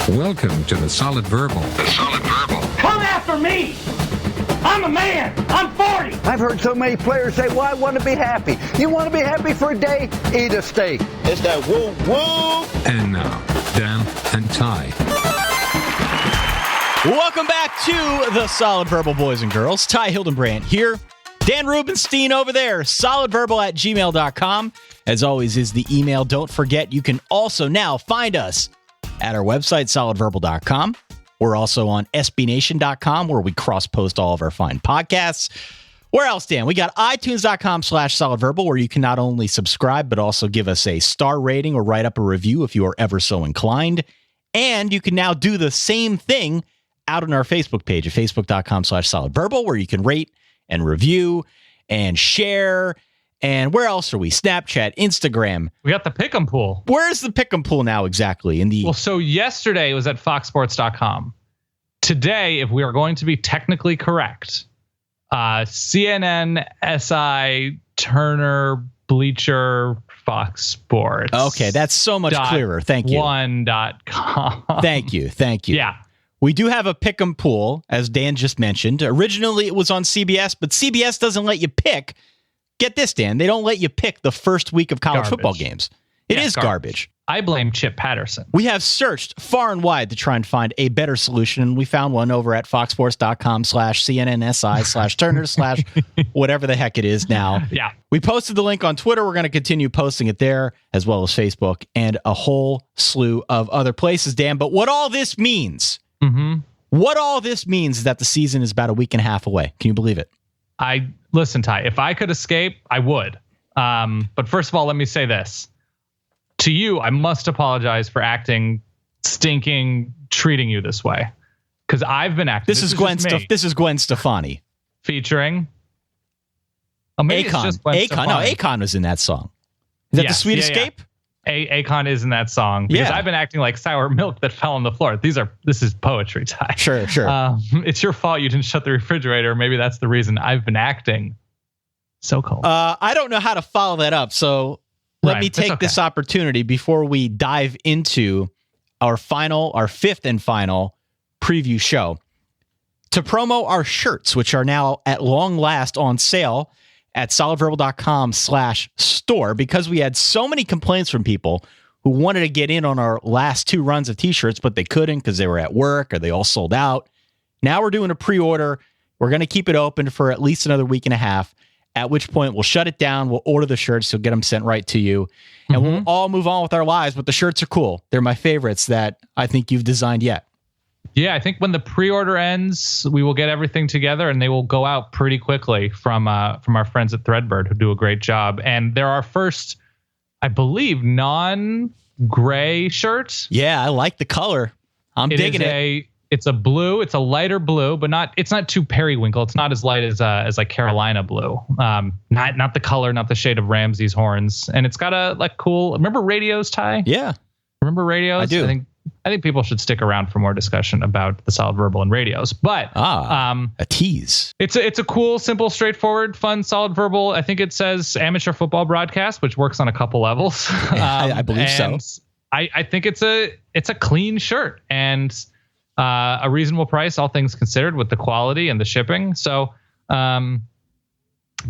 Welcome to the Solid Verbal. The Solid Verbal. Come after me! I'm a man! I'm 40! I've heard so many players say, well, I want to be happy. You want to be happy for a day? Eat a steak. It's that woo-woo. And now, Dan and Ty. Welcome back to the Solid Verbal, boys and girls. Ty Hildenbrandt here. Dan Rubenstein over there. solidverbal@gmail.com. As always is the email. Don't forget, you can also now find us at our website, solidverbal.com. We're also on sbnation.com, where we cross-post all of our fine podcasts. Where else, Dan? We got itunes.com/solidverbal, where you can not only subscribe, but also give us a star rating or write up a review if you are ever so inclined. And you can now do the same thing out on our Facebook page at facebook.com/solidverbal, where you can rate and review and share. And where else are we? Snapchat, Instagram. We got the Pick'em pool. Where's the Pick'em pool now exactly? Well, so yesterday it was at foxsports.com. Today, if we are going to be technically correct, CNN, SI, Turner, Bleacher, Fox Sports. Okay, that's so much clearer. Thank you. One.com. Thank you. Yeah. We do have a Pick'em pool, as Dan just mentioned. Originally, it was on CBS, but CBS doesn't let you pick. Get this, Dan. They don't let you pick the first week of college football games. It is garbage. I blame Chip Patterson. We have searched far and wide to try and find a better solution, and we found one over at foxsports.com/CNNSI/Turner/ whatever the heck it is now. Yeah. We posted the link on Twitter. We're going to continue posting it there, as well as Facebook, and a whole slew of other places, Dan. But what all this means... What all this means is that the season is about a week and a half away. Can you believe it? Listen, Ty, if I could escape, I would. But first of all, let me say this. To you, I must apologize for acting stinking, treating you this way. Because I've been acting. This is Gwen Stefani. Featuring maybe Akon. It's just Gwen Stefani. No, Akon was in that song. Is that the Sweet Escape? Yeah. Akon is in that song because I've been acting like sour milk that fell on the floor. This is poetry, Ty. Sure. It's your fault you didn't shut the refrigerator. Maybe that's the reason I've been acting so cold. I don't know how to follow that up. So let me take this opportunity before we dive into our fifth and final preview show to promo our shirts, which are now at long last on sale at solidverbal.com/store, because we had so many complaints from people who wanted to get in on our last two runs of t-shirts, but they couldn't because they were at work or they all sold out. Now we're doing a pre-order. We're going to keep it open for at least another week and a half, at which point we'll shut it down. We'll order the shirts. We'll get them sent right to you, and we'll all move on with our lives. But the shirts are cool. They're my favorites that I think you've designed yet. Yeah, I think when the pre-order ends, we will get everything together, and they will go out pretty quickly from our friends at Threadbird, who do a great job. And they're our first, I believe, non-gray shirt. Yeah, I like the color. I'm digging it. It's a blue. It's a lighter blue, but it's not too periwinkle. It's not as light as like Carolina blue. Not the color, not the shade of Ramsey's horns. And it's got a cool. Remember radios, Ty? Yeah. Remember radios? I do. I think people should stick around for more discussion about the Solid Verbal and radios. But a tease. It's a cool, simple, straightforward, fun Solid Verbal. I think it says amateur football broadcast, which works on a couple levels. I believe so. I think it's a clean shirt and a reasonable price, all things considered, with the quality and the shipping. So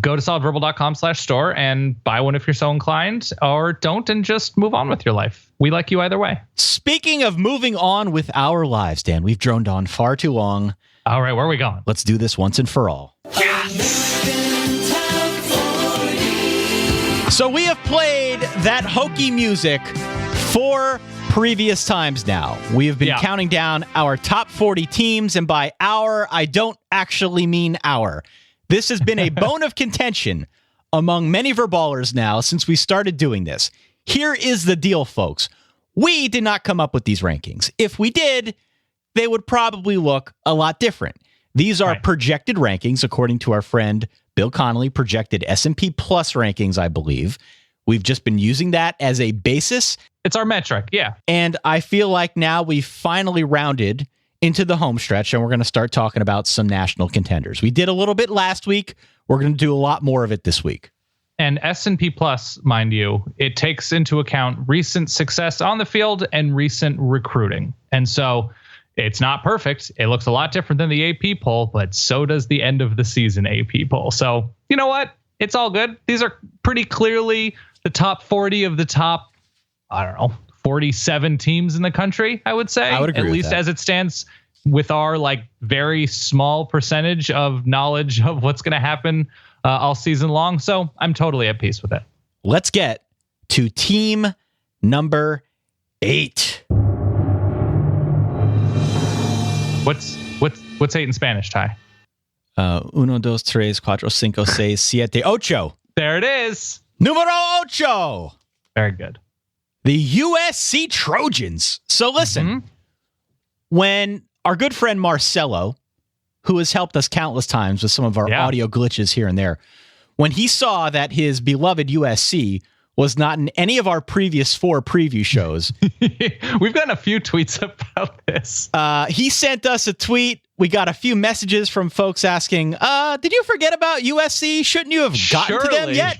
go to solidverbal.com/store and buy one if you're so inclined, or don't and just move on with your life. We like you either way. Speaking of moving on with our lives, Dan, we've droned on far too long. All right, where are we going? Let's do this once and for all. So we have played that hokey music 4 previous times now. We have been counting down our top 40 teams, and by our, I don't actually mean our. This has been a bone of contention among many verballers now since we started doing this. Here is the deal, folks. We did not come up with these rankings. If we did, they would probably look a lot different. These are projected rankings, according to our friend Bill Connolly, projected S&P Plus rankings, I believe. We've just been using that as a basis. It's our metric, yeah. And I feel like now we've finally rounded into the home stretch, and we're going to start talking about some national contenders. We did a little bit last week. We're going to do a lot more of it this week. And S&P Plus, mind you, it takes into account recent success on the field and recent recruiting. And so it's not perfect. It looks a lot different than the AP poll, but so does the end of the season AP poll. So you know what? It's all good. These are pretty clearly the top 40 of the top, 47 teams in the country, I would say. I would agree at with least that. as it stands with our very small percentage of knowledge of what's going to happen all season long. So I'm totally at peace with it. Let's get to team number 8. What's 8 in Spanish, Ty? Uno, dos, tres, cuatro, cinco, seis, siete, ocho. There it is. Numero ocho. Very good. The USC Trojans. So listen, when our good friend Marcelo, who has helped us countless times with some of our audio glitches here and there, when he saw that his beloved USC was not in any of our previous 4 preview shows. We've gotten a few tweets about this. He sent us a tweet. We got a few messages from folks asking, did you forget about USC? Shouldn't you have gotten to them yet?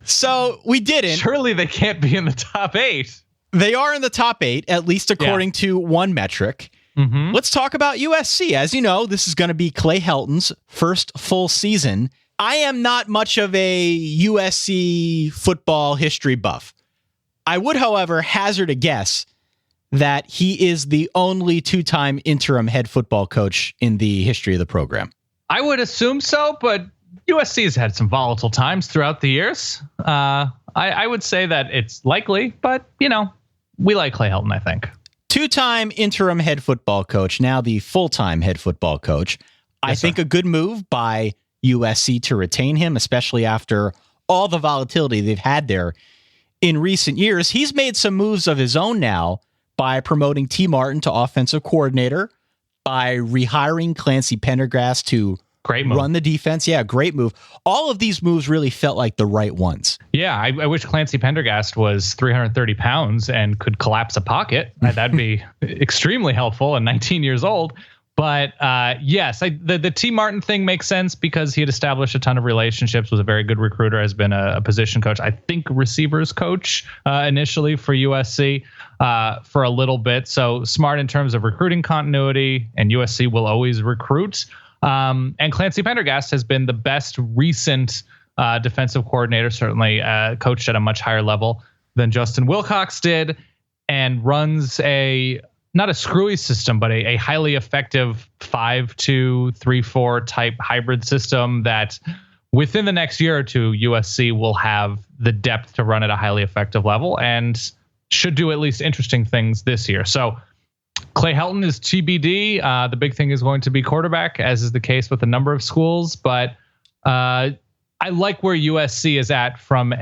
So we didn't. Surely they can't be in the top 8. They are in the top 8, at least according to one metric. Let's talk about USC. As you know, this is going to be Clay Helton's first full season. I am not much of a USC football history buff. I would, however, hazard a guess that he is the only 2-time interim head football coach in the history of the program. I would assume so, but USC has had some volatile times throughout the years. I would say that it's likely, but, we like Clay Helton, I think. 2-time interim head football coach, now the full-time head football coach. I think a good move by USC to retain him, especially after all the volatility they've had there in recent years. He's made some moves of his own now by promoting T. Martin to offensive coordinator, by rehiring Clancy Pendergast to run the defense. Yeah, great move. All of these moves really felt like the right ones. Yeah, I wish Clancy Pendergast was 330 pounds and could collapse a pocket. That'd be extremely helpful and 19 years old. But yes, the T. Martin thing makes sense because he had established a ton of relationships, was a very good recruiter, has been a position coach, I think receivers coach initially for USC for a little bit. So smart in terms of recruiting continuity, and USC will always recruit. And Clancy Pendergast has been the best recent defensive coordinator, certainly coached at a much higher level than Justin Wilcox did, and runs not a screwy system, but a highly effective 5-2-3-4 type hybrid system that within the next year or two, USC will have the depth to run at a highly effective level and should do at least interesting things this year. So Clay Helton is TBD. The big thing is going to be quarterback, as is the case with a number of schools. But I like where USC is at from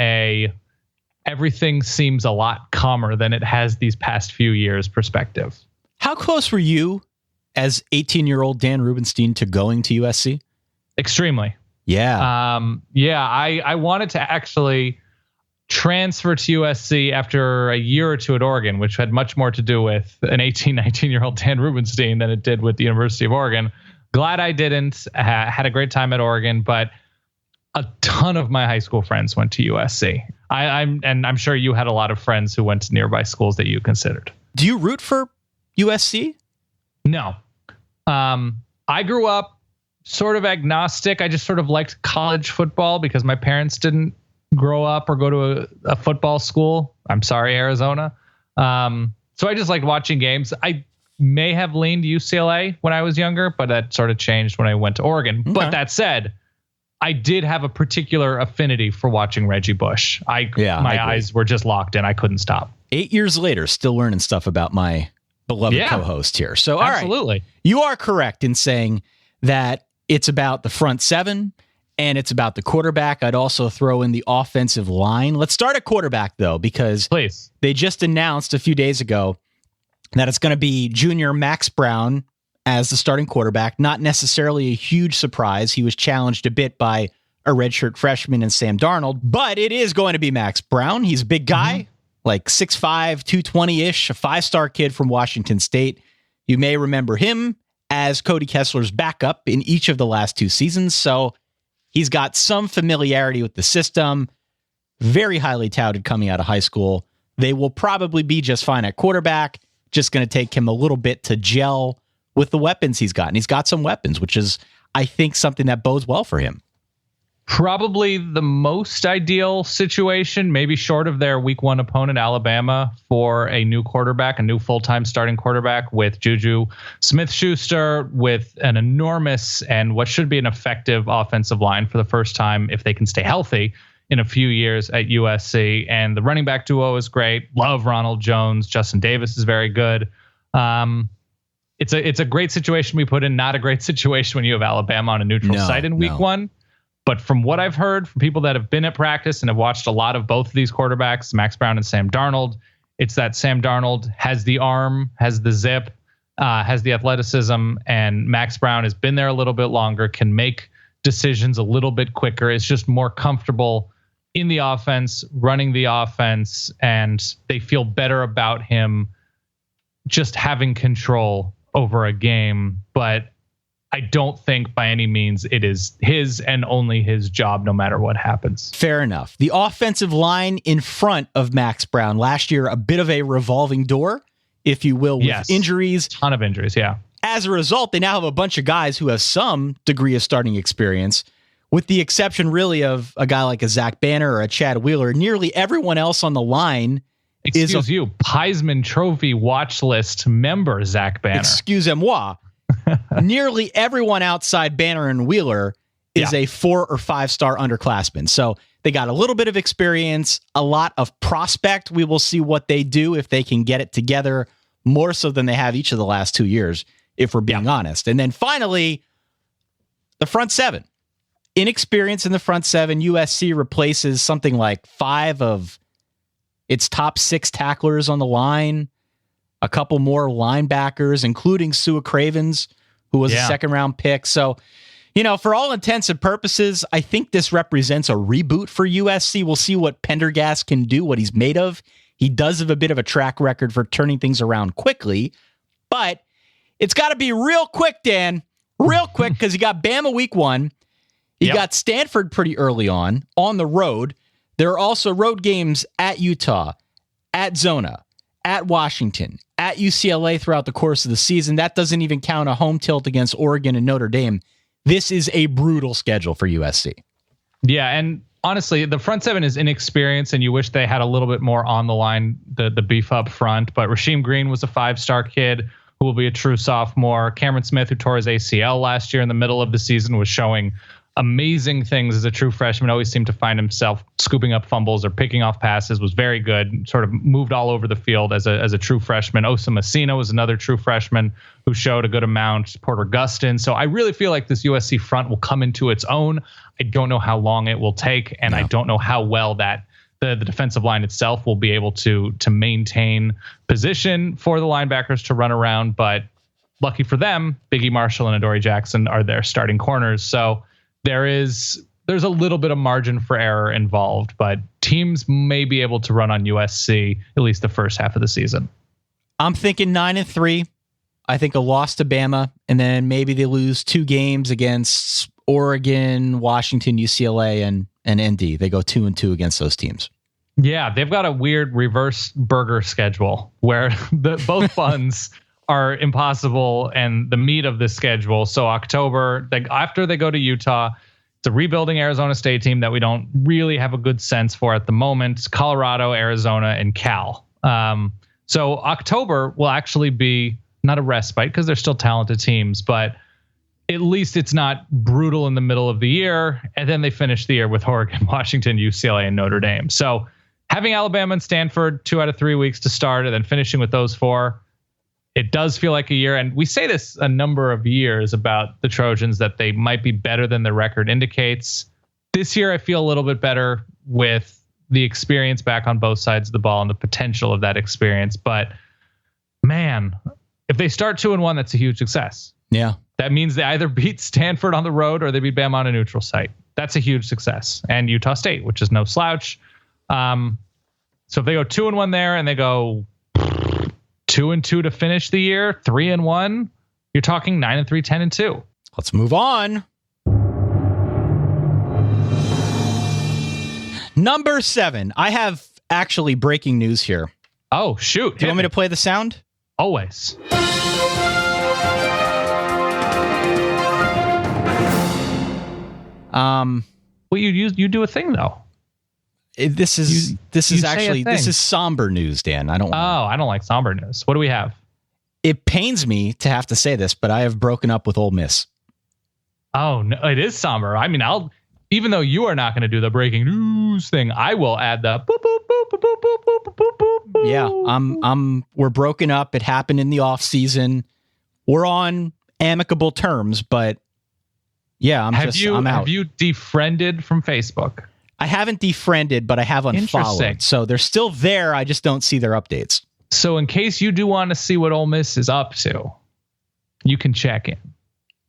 everything seems a lot calmer than it has these past few years perspective. How close were you as 18-year-old Dan Rubenstein to going to USC? Extremely. Yeah. I wanted to actually transfer to USC after a year or two at Oregon, which had much more to do with an 18, 19-year-old Dan Rubenstein than it did with the University of Oregon. Glad I didn't. Had a great time at Oregon, but a ton of my high school friends went to USC. I'm sure you had a lot of friends who went to nearby schools that you considered. Do you root for USC? No. I grew up sort of agnostic. I just sort of liked college football because my parents didn't grow up or go to a football school. I'm sorry, Arizona. So I just liked watching games. I may have leaned UCLA when I was younger, but that sort of changed when I went to Oregon. Okay. But that said, I did have a particular affinity for watching Reggie Bush. My eyes were just locked in. I couldn't stop. 8 years later, still learning stuff about my beloved co-host here. So, all absolutely. Right, you are correct in saying that it's about the front seven and it's about the quarterback. I'd also throw in the offensive line. Let's start at quarterback, though, because they just announced a few days ago that it's going to be junior Max Brown as the starting quarterback. Not necessarily a huge surprise. He was challenged a bit by a redshirt freshman in Sam Darnold, but it is going to be Max Brown. He's a big guy, like 6'5", 220-ish, a 5-star kid from Washington State. You may remember him as Cody Kessler's backup in each of the last 2 seasons. So He's got some familiarity with the system, very highly touted coming out of high school. They will probably be just fine at quarterback. Just going to take him a little bit to gel with the weapons he's got. And he's got some weapons, which is, I think, something that bodes well for him. Probably the most ideal situation, maybe short of their week 1 opponent, Alabama, for a new quarterback, a new full-time starting quarterback with Juju Smith-Schuster, with an enormous and what should be an effective offensive line for the first time, if they can stay healthy, in a few years at USC. And the running back duo is great. Love Ronald Jones. Justin Davis is very good. It's a great situation we put in, not a great situation when you have Alabama on a neutral site in week 1. But from what I've heard from people that have been at practice and have watched a lot of both of these quarterbacks, Max Brown and Sam Darnold, it's that Sam Darnold has the arm, has the zip, has the athleticism, and Max Brown has been there a little bit longer, can make decisions a little bit quicker, is just more comfortable in the offense, running the offense, and they feel better about him just having control over a game. But I don't think by any means it is his and only his job, no matter what happens. Fair enough. The offensive line in front of Max Brown last year, a bit of a revolving door, if you will, with injuries. Ton of injuries, yeah. As a result, they now have a bunch of guys who have some degree of starting experience, with the exception really of a guy like a Zach Banner or a Chad Wheeler. Nearly everyone else on the line Excuse you, Heisman Trophy watch list member Zach Banner. Excusez-moi. Nearly everyone outside Banner and Wheeler is a 4 or 5 star underclassman. So they got a little bit of experience, a lot of prospect. We will see what they do if they can get it together more so than they have each of the last 2 years, if we're being honest. And then finally, the front 7. Inexperience in the front 7. USC replaces something like 5 of its top 6 tacklers on the line. A couple more linebackers, including Sua Cravens, who was a second-round pick. So, for all intents and purposes, I think this represents a reboot for USC. We'll see what Pendergast can do, what he's made of. He does have a bit of a track record for turning things around quickly, but it's got to be real quick, Dan. Real quick, because you got Bama week 1. You got Stanford pretty early on the road. There are also road games at Utah, at Zona, at Washington, at UCLA throughout the course of the season. That doesn't even count a home tilt against Oregon and Notre Dame. This is a brutal schedule for USC. Yeah, and honestly, the front 7 is inexperienced, and you wish they had a little bit more on the line, the beef up front. But Rasheem Green was a 5-star kid who will be a true sophomore. Cameron Smith, who tore his ACL last year in the middle of the season, was showing amazing things as a true freshman. Always seemed to find himself scooping up fumbles or picking off passes. Was very good. Sort of moved all over the field as a true freshman. Osa Messina was another true freshman who showed a good amount. Porter Gustin. So I really feel like this USC front will come into its own. I don't know how long it will take, and I don't know how well that the defensive line itself will be able to maintain position for the linebackers to run around. But lucky for them, Biggie Marshall and Adoree Jackson are their starting corners. So there's a little bit of margin for error involved, but teams may be able to run on USC at least the first half of the season. I'm thinking 9-3. I think a loss to Bama, and then maybe they lose 2 games against Oregon, Washington, UCLA, and ND. They go 2-2 against those teams. Yeah, they've got a weird reverse burger schedule where both funds are impossible and the meat of this schedule. So October, after they go to Utah, it's a rebuilding Arizona State team that we don't really have a good sense for at the moment. Colorado, Arizona, and Cal. So October will actually be not a respite because they're still talented teams, but at least it's not brutal in the middle of the year. And then they finish the year with Oregon, Washington, UCLA, and Notre Dame. So having Alabama and Stanford 2 out of 3 weeks to start and then finishing with those 4, it does feel like a year. And we say this a number of years about the Trojans, that they might be better than their record indicates. This year, I feel a little bit better with the experience back on both sides of the ball and the potential of that experience. But man, if they start 2-1, that's a huge success. Yeah. That means they either beat Stanford on the road or they beat Bama on a neutral site. That's a huge success. And Utah State, which is no slouch. So if they go 2-1 there and they go 2-2 to finish the year, 3-1, you're talking 9-3, 10-2. Let's move on. Number 7. I have actually breaking news here. Oh, shoot. Do you want me to play the sound? Always. Well, you do a thing though. This is somber news, Dan. I don't like somber news. What do we have? It pains me to have to say this, but I have broken up with Ole Miss. Oh, no, it is somber. I mean, even though you are not going to do the breaking news thing, I will add the boop, boop, boop, boop, boop, boop, boop, boop, boop. Yeah, we're broken up. It happened in the off season. We're on amicable terms, but yeah, I'm out. Have you defriended from Facebook? I haven't defriended, but I have unfollowed. So they're still there. I just don't see their updates. So in case you do want to see what Ole Miss is up to, you can check in.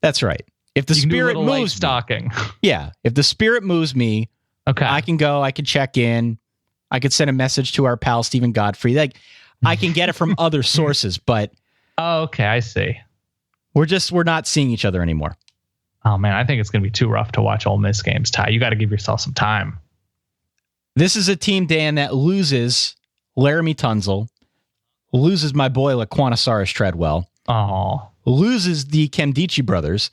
That's right. If the spirit moves stalking. Yeah. If the spirit moves me, okay, I can go, I can check in. I could send a message to our pal, Stephen Godfrey. Like, I can get it from other sources, but. Oh, okay. I see. We're not seeing each other anymore. Oh man, I think it's going to be too rough to watch Ole Miss games, Ty. You got to give yourself some time. This is a team, Dan, that loses Laramie Tunzel, loses my boy Laquanasaurus Treadwell, loses the Kemdichi brothers.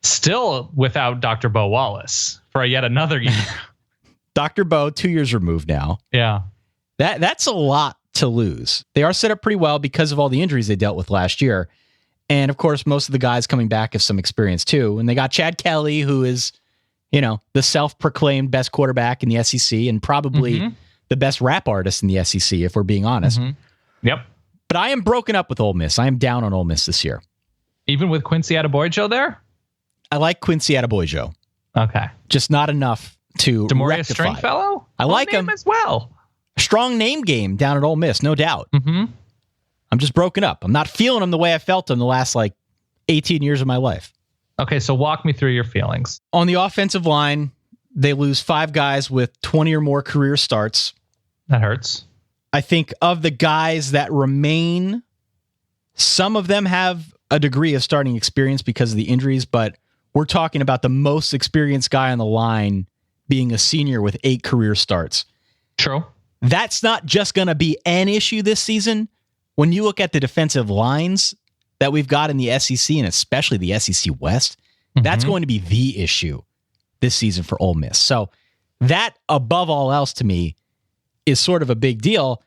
Still without Dr. Bo Wallace for yet another year. Dr. Bo, 2 years removed now. Yeah. That's a lot to lose. They are set up pretty well because of all the injuries they dealt with last year. And of course, most of the guys coming back have some experience too. And they got Chad Kelly, who is, the self-proclaimed best quarterback in the SEC and probably the best rap artist in the SEC, if we're being honest. Yep. But I am broken up with Ole Miss. I am down on Ole Miss this year. Even with Quincy Adeboyjo there? I like Quincy Adeboyjo. Okay. Just not enough to DeMaurice rectify. Stringfellow? I like him as well. Strong name game down at Ole Miss, no doubt. I'm just broken up. I'm not feeling him the way I felt him the last 18 years of my life. Okay, so walk me through your feelings. On the offensive line, they lose 5 guys with 20 or more career starts. That hurts. I think of the guys that remain, some of them have a degree of starting experience because of the injuries, but we're talking about the most experienced guy on the line being a senior with 8 career starts. True. That's not just going to be an issue this season. When you look at the defensive lines that we've got in the SEC and especially the SEC West, that's going to be the issue this season for Ole Miss. So that, above all else, to me, is sort of a big deal.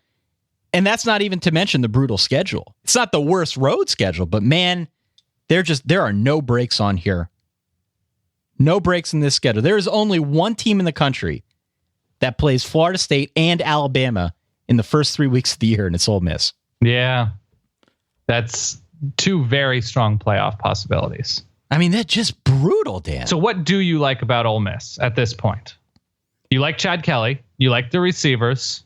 And that's not even to mention the brutal schedule. It's not the worst road schedule, but man, there are no breaks on here. No breaks in this schedule. There is only one team in the country that plays Florida State and Alabama in the first 3 weeks of the year, and it's Ole Miss. Yeah. That's 2 very strong playoff possibilities. I mean, that's just brutal, Dan. So what do you like about Ole Miss at this point? You like Chad Kelly. You like the receivers.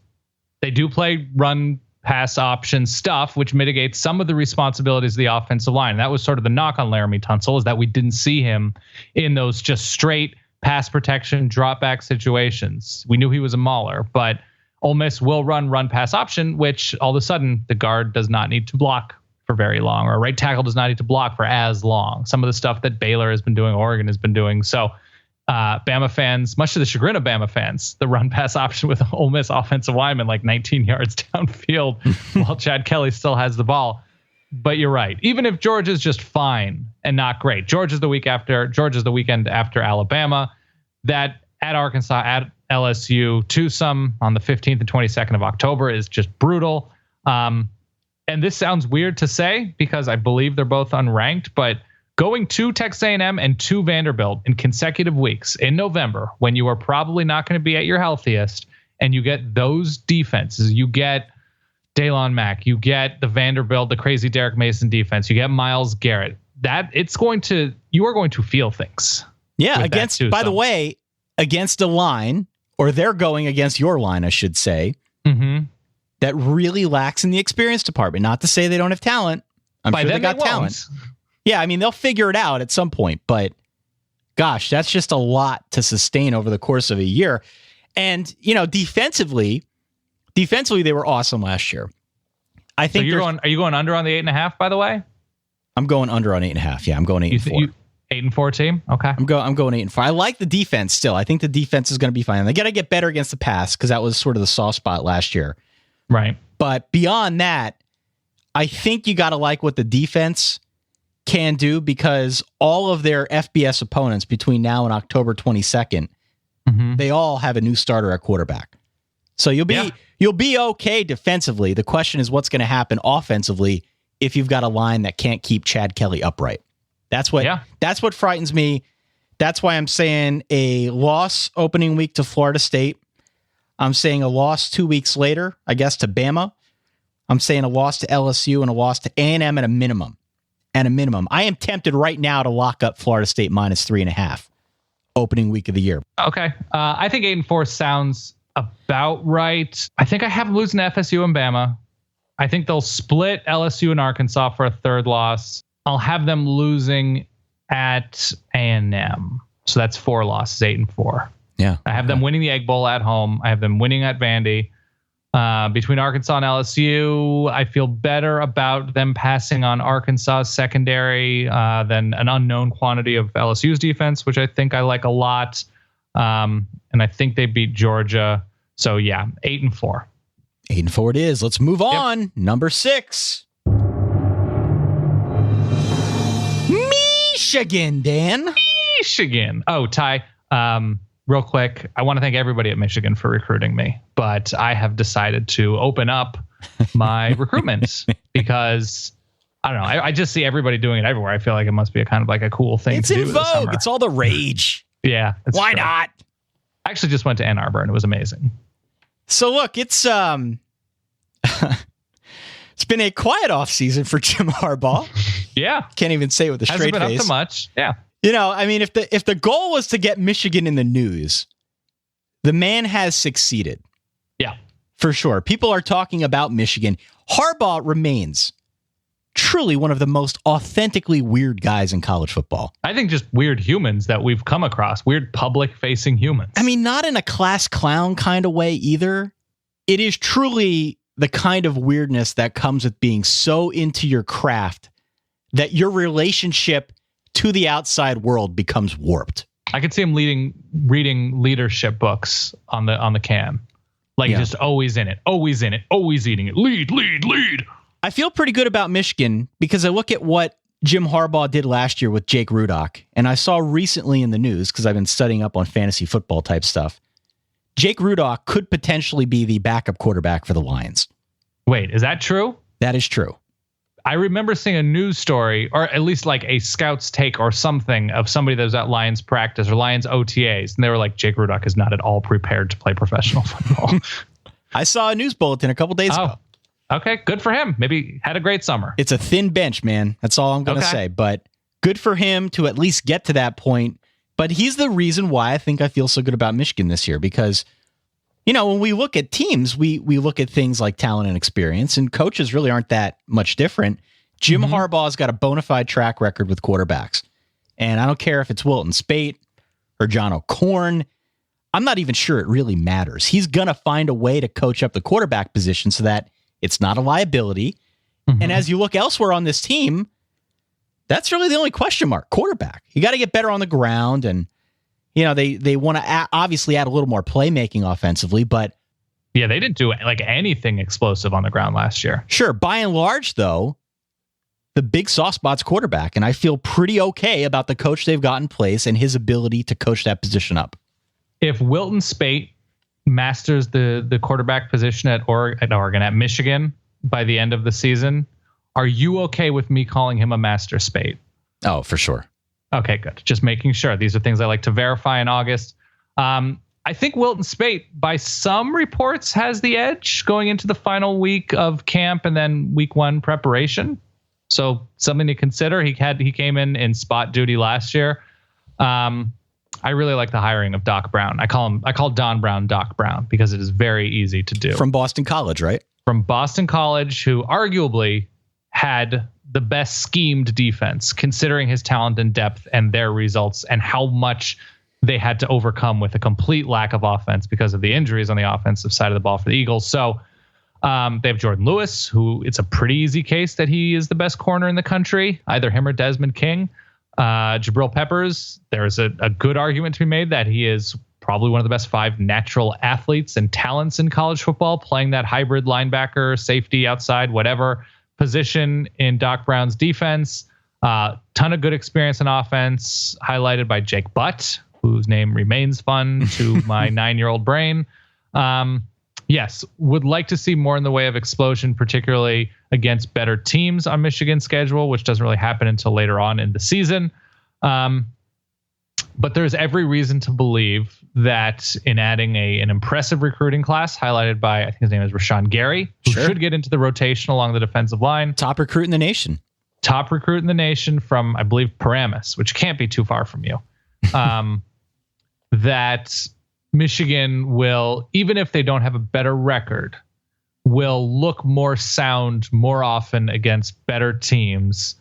They do play run pass option stuff, which mitigates some of the responsibilities of the offensive line. That was sort of the knock on Laramie Tunsil, is that we didn't see him in those just straight pass protection, drop back situations. We knew he was a mauler, but Ole Miss will run pass option, which all of a sudden the guard does not need to block for very long, or a right tackle does not need to block for as long. Some of the stuff that Baylor has been doing, Oregon has been doing. So Bama fans, much to the chagrin of Bama fans, the run pass option with Ole Miss offensive lineman 19 yards downfield while Chad Kelly still has the ball. But you're right. Even if Georgia's just fine and not great, Georgia's the weekend after Alabama. That at Arkansas, at LSU, to some on the 15th and 22nd of October is just brutal. And this sounds weird to say because I believe they're both unranked, but going to Texas A&M and to Vanderbilt in consecutive weeks in November, when you are probably not going to be at your healthiest, and you get those defenses, you get Daylon Mack, you get the Vanderbilt, the crazy Derek Mason defense, you get Myles Garrett, you are going to feel things. Yeah, the way, against a line, or they're going against your line, I should say, that really lacks in the experience department. Not to say they don't have talent. I'm sure they got talent. Yeah, I mean, they'll figure it out at some point, but gosh, that's just a lot to sustain over the course of a year. And, defensively, they were awesome last year. I think are you going under on the 8.5, by the way? I'm going under on 8.5. Yeah, I'm going 8-4. 8-4 team. Okay. I'm going 8-4. I like the defense still. I think the defense is going to be fine. They got to get better against the pass because that was sort of the soft spot last year. Right. But beyond that, I think you got to like what the defense can do because all of their FBS opponents between now and October 22nd, they all have a new starter at quarterback. So you'll be okay defensively. The question is what's going to happen offensively if you've got a line that can't keep Chad Kelly upright. That's what frightens me. That's why I'm saying a loss opening week to Florida State. I'm saying a loss 2 weeks later, I guess, to Bama. I'm saying a loss to LSU and a loss to A&M at a minimum. I am tempted right now to lock up Florida State -3.5 opening week of the year. Okay. I think 8-4 sounds about right. I think I have them losing to FSU and Bama. I think they'll split LSU and Arkansas for a third loss. I'll have them losing at A&M. So that's 4 losses, 8-4. Yeah. I have them winning the Egg Bowl at home. I have them winning at Vandy. Between Arkansas and LSU, I feel better about them passing on Arkansas secondary than an unknown quantity of LSU's defense, which I think I like a lot. And I think they beat Georgia. So yeah, 8-4. 8-4 it is. Let's move on. Yep. Number 6. Michigan, Dan. Michigan. Oh, Ty. Real quick, I want to thank everybody at Michigan for recruiting me, but I have decided to open up my recruitment because I don't know. I just see everybody doing it everywhere. I feel like it must be a kind of like a cool thing. It's to in do vogue. It's all the rage. Yeah. Why true. not? I actually just went to Ann Arbor and it was amazing. So look, it's it's been a quiet off season for Jim Harbaugh. Yeah. Can't even say it with a straight face. Hasn't been up to much. Yeah. You know, I mean, if the goal was to get Michigan in the news, the man has succeeded. Yeah. For sure. People are talking about Michigan. Harbaugh remains truly one of the most authentically weird guys in college football. I think just weird humans that we've come across. Weird public-facing humans. I mean, not in a class clown kind of way either. It is truly the kind of weirdness that comes with being so into your craft that your relationship to the outside world becomes warped. I could see him reading leadership books on the can. Like just always in it, always eating it. Lead. I feel pretty good about Michigan because I look at what Jim Harbaugh did last year with Jake Rudock, and I saw recently in the news, because I've been studying up on fantasy football type stuff, Jake Rudock could potentially be the backup quarterback for the Lions. Wait, is that true? That is true. I remember seeing a news story, or at least like a scout's take or something of somebody that was at Lions practice or Lions OTAs. And they were like, Jake Rudock is not at all prepared to play professional football. I saw a news bulletin a couple days ago. Okay, good for him. Maybe had a great summer. It's a thin bench, man. That's all I'm going to say. But good for him to at least get to that point. But he's the reason why I think I feel so good about Michigan this year. Because, you know, when we look at teams, we look at things like talent and experience, and coaches really aren't that much different. Jim Harbaugh's got a bona fide track record with quarterbacks. And I don't care if it's Wilton Spate or John O'Korn. I'm not even sure it really matters. He's going to find a way to coach up the quarterback position so that it's not a liability. And as you look elsewhere on this team, that's really the only question mark, quarterback. You got to get better on the ground. And, you know, they want to obviously add a little more playmaking offensively, but yeah, they didn't do like anything explosive on the ground last year. Sure. By and large, though, the big soft spot's quarterback. And I feel pretty okay about the coach they've got in place and his ability to coach that position up. If Wilton Spate masters the quarterback position at Oregon, at Michigan by the end of the season, are you okay with me calling him a master Spate? Oh, for sure. Okay, good. Just making sure. These are things I like to verify in August. I think Wilton Spate, by some reports, has the edge going into the final week of camp and then week 1 preparation. So something to consider. He came in spot duty last year. I really like the hiring of Doc Brown. I call Don Brown Doc Brown because it is very easy to do. From Boston College, right? From Boston College, who arguably had the best schemed defense, considering his talent and depth and their results and how much they had to overcome with a complete lack of offense because of the injuries on the offensive side of the ball for the Eagles. So they have Jordan Lewis, who it's a pretty easy case that he is the best corner in the country, either him or Desmond King. Jabril Peppers, there's a good argument to be made that he is probably one of the best 5 natural athletes and talents in college football, playing that hybrid linebacker, safety, outside, whatever position in Doc Brown's defense. Ton of good experience in offense, highlighted by Jake Butt, whose name remains fun to my 9-year-old brain. Yes, would like to see more in the way of explosion, particularly against better teams on Michigan's schedule, which doesn't really happen until later on in the season. But there's every reason to believe that in adding an impressive recruiting class highlighted by, I think his name is Rashawn Gary, who should get into the rotation along the defensive line. Top recruit in the nation. Top recruit in the nation from, I believe, Paramus, which can't be too far from you. That Michigan will, even if they don't have a better record, will look more sound more often against better teams,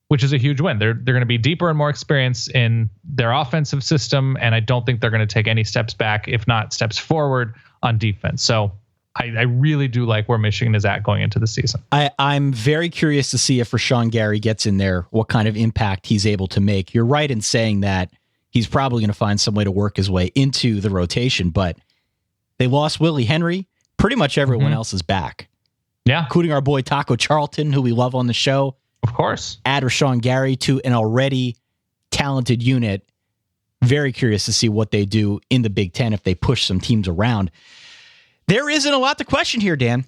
which is a huge win. They're going to be deeper and more experienced in their offensive system, and I don't think they're going to take any steps back, if not steps forward, on defense. So I really do like where Michigan is at going into the season. I'm very curious to see if Rashawn Gary gets in there, what kind of impact he's able to make. You're right in saying that he's probably going to find some way to work his way into the rotation, but they lost Willie Henry. Pretty much everyone else is back. Yeah. Including our boy Taco Charlton, who we love on the show. Of course. Add Rashawn Gary to an already talented unit. Very curious to see what they do in the Big Ten if they push some teams around. There isn't a lot to question here, Dan.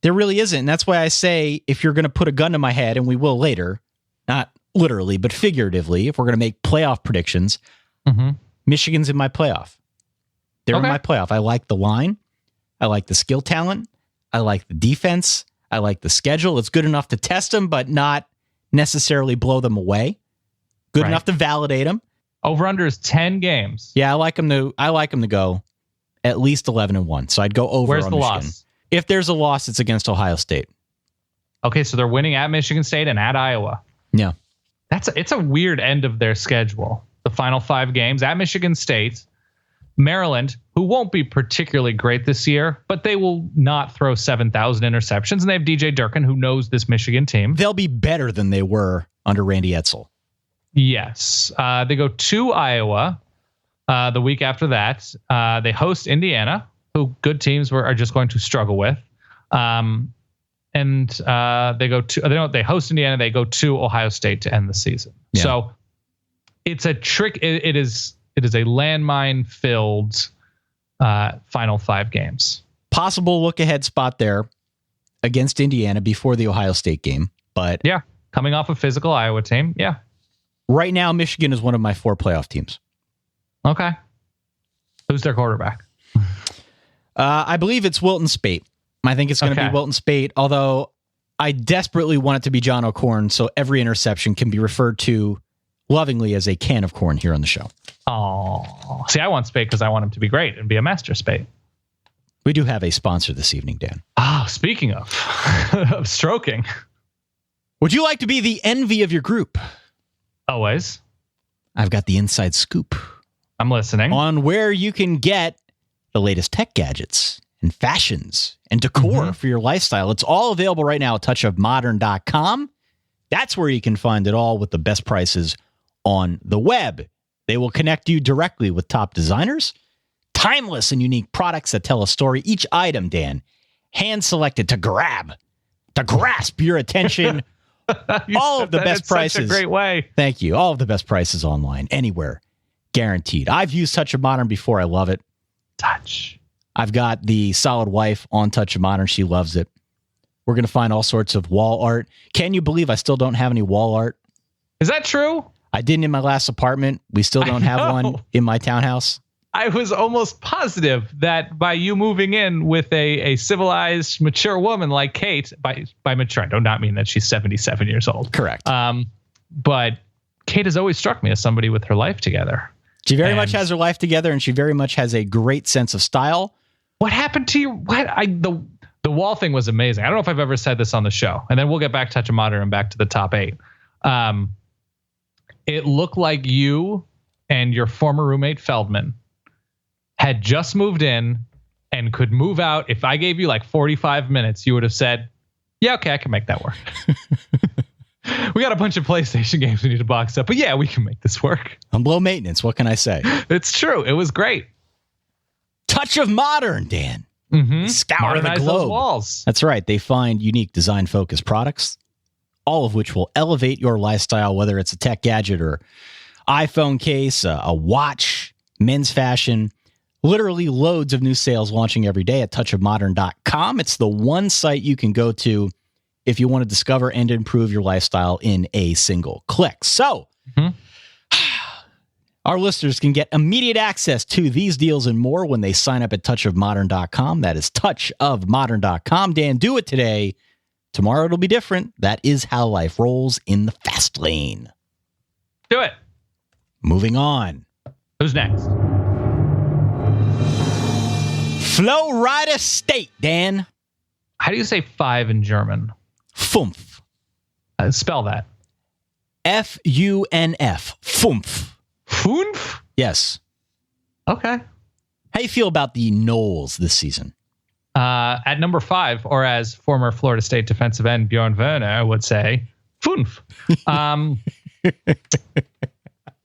There really isn't. And that's why I say, if you're going to put a gun to my head, and we will later, not literally, but figuratively, if we're going to make playoff predictions, Michigan's in my playoff. They're in my playoff. I like the line. I like the skill talent. I like the defense. I like the schedule. It's good enough to test them, but not necessarily blow them away. Good enough to validate them. Over under is 10 games. Yeah, I like them to go at least 11-1. So I'd go over. Where's on the Michigan. loss? If there's a loss, it's against Ohio State. Okay, so they're winning at Michigan State and at Iowa. Yeah. It's a weird end of their schedule. The final 5 games at Michigan State, Maryland, who won't be particularly great this year, but they will not throw 7,000 interceptions. And they have DJ Durkin, who knows this Michigan team. They'll be better than they were under Randy Edsall. Yes. They go to Iowa the week after that. They host Indiana, who good teams are just going to struggle with. And they host Indiana. They go to Ohio State to end the season. Yeah. So it's a trick. It is a landmine filled final 5 games. Possible look ahead spot there against Indiana before the Ohio State game. But yeah, coming off a physical Iowa team. Yeah. Right now, Michigan is one of my 4 playoff teams. Okay. Who's their quarterback? I believe it's Wilton Spate. I think it's going to be Wilton Spate, although I desperately want it to be John O'Corn, so every interception can be referred to lovingly as a can of corn here on the show. Oh, see, I want Spate because I want him to be great and be a master Spate. We do have a sponsor this evening, Dan. Oh, speaking of, of stroking. Would you like to be the envy of your group? Always. I've got the inside scoop. I'm listening. On where you can get the latest tech gadgets and fashions and decor for your lifestyle. It's all available right now at touchofmodern.com. That's where you can find it all with the best prices on the web. They will connect you directly with top designers, timeless and unique products that tell a story. Each item, Dan, hand-selected to grasp your attention. All of the best prices. Such a great way. Thank you. All of the best prices online, anywhere, guaranteed. I've used Touch of Modern before. I love it. Touch. I've got the solid wife on Touch of Modern. She loves it. We're going to find all sorts of wall art. Can you believe I still don't have any wall art? Is that true? I didn't in my last apartment. We still don't have one in my townhouse. I was almost positive that by you moving in with a civilized, mature woman like Kate, by mature, I do not mean that she's 77 years old. Correct. But Kate has always struck me as somebody with her life together. She very much has her life together, and she very much has a great sense of style. What happened to you? The wall thing was amazing. I don't know if I've ever said this on the show, and then we'll get back to Touch of Modern and back to the top 8. It looked like you and your former roommate Feldman had just moved in and could move out. If I gave you like 45 minutes, you would have said, yeah, okay, I can make that work. We got a bunch of PlayStation games we need to box up, but yeah, we can make this work. I'm low maintenance. What can I say? It's true. It was great. Touch of modern, Dan. Scour the Modernize globe. those walls. That's right. They find unique design-focused products, all of which will elevate your lifestyle, whether it's a tech gadget or iPhone case, a watch, men's fashion. Literally loads of new sales launching every day at touchofmodern.com. It's the one site you can go to if you want to discover and improve your lifestyle in a single click. So, our listeners can get immediate access to these deals and more when they sign up at touchofmodern.com. That is touchofmodern.com. Dan, do it today. Tomorrow it'll be different. That is how life rolls in the fast lane. Do it. Moving on. Who's next? Florida State, Dan. How do you say 5 in German? Fumpf. Spell that. F-U-N-F. Fumpf. Funf? Yes. Okay. How you feel about the Noles this season? At number 5, or as former Florida State defensive end Bjorn Werner would say, Funf.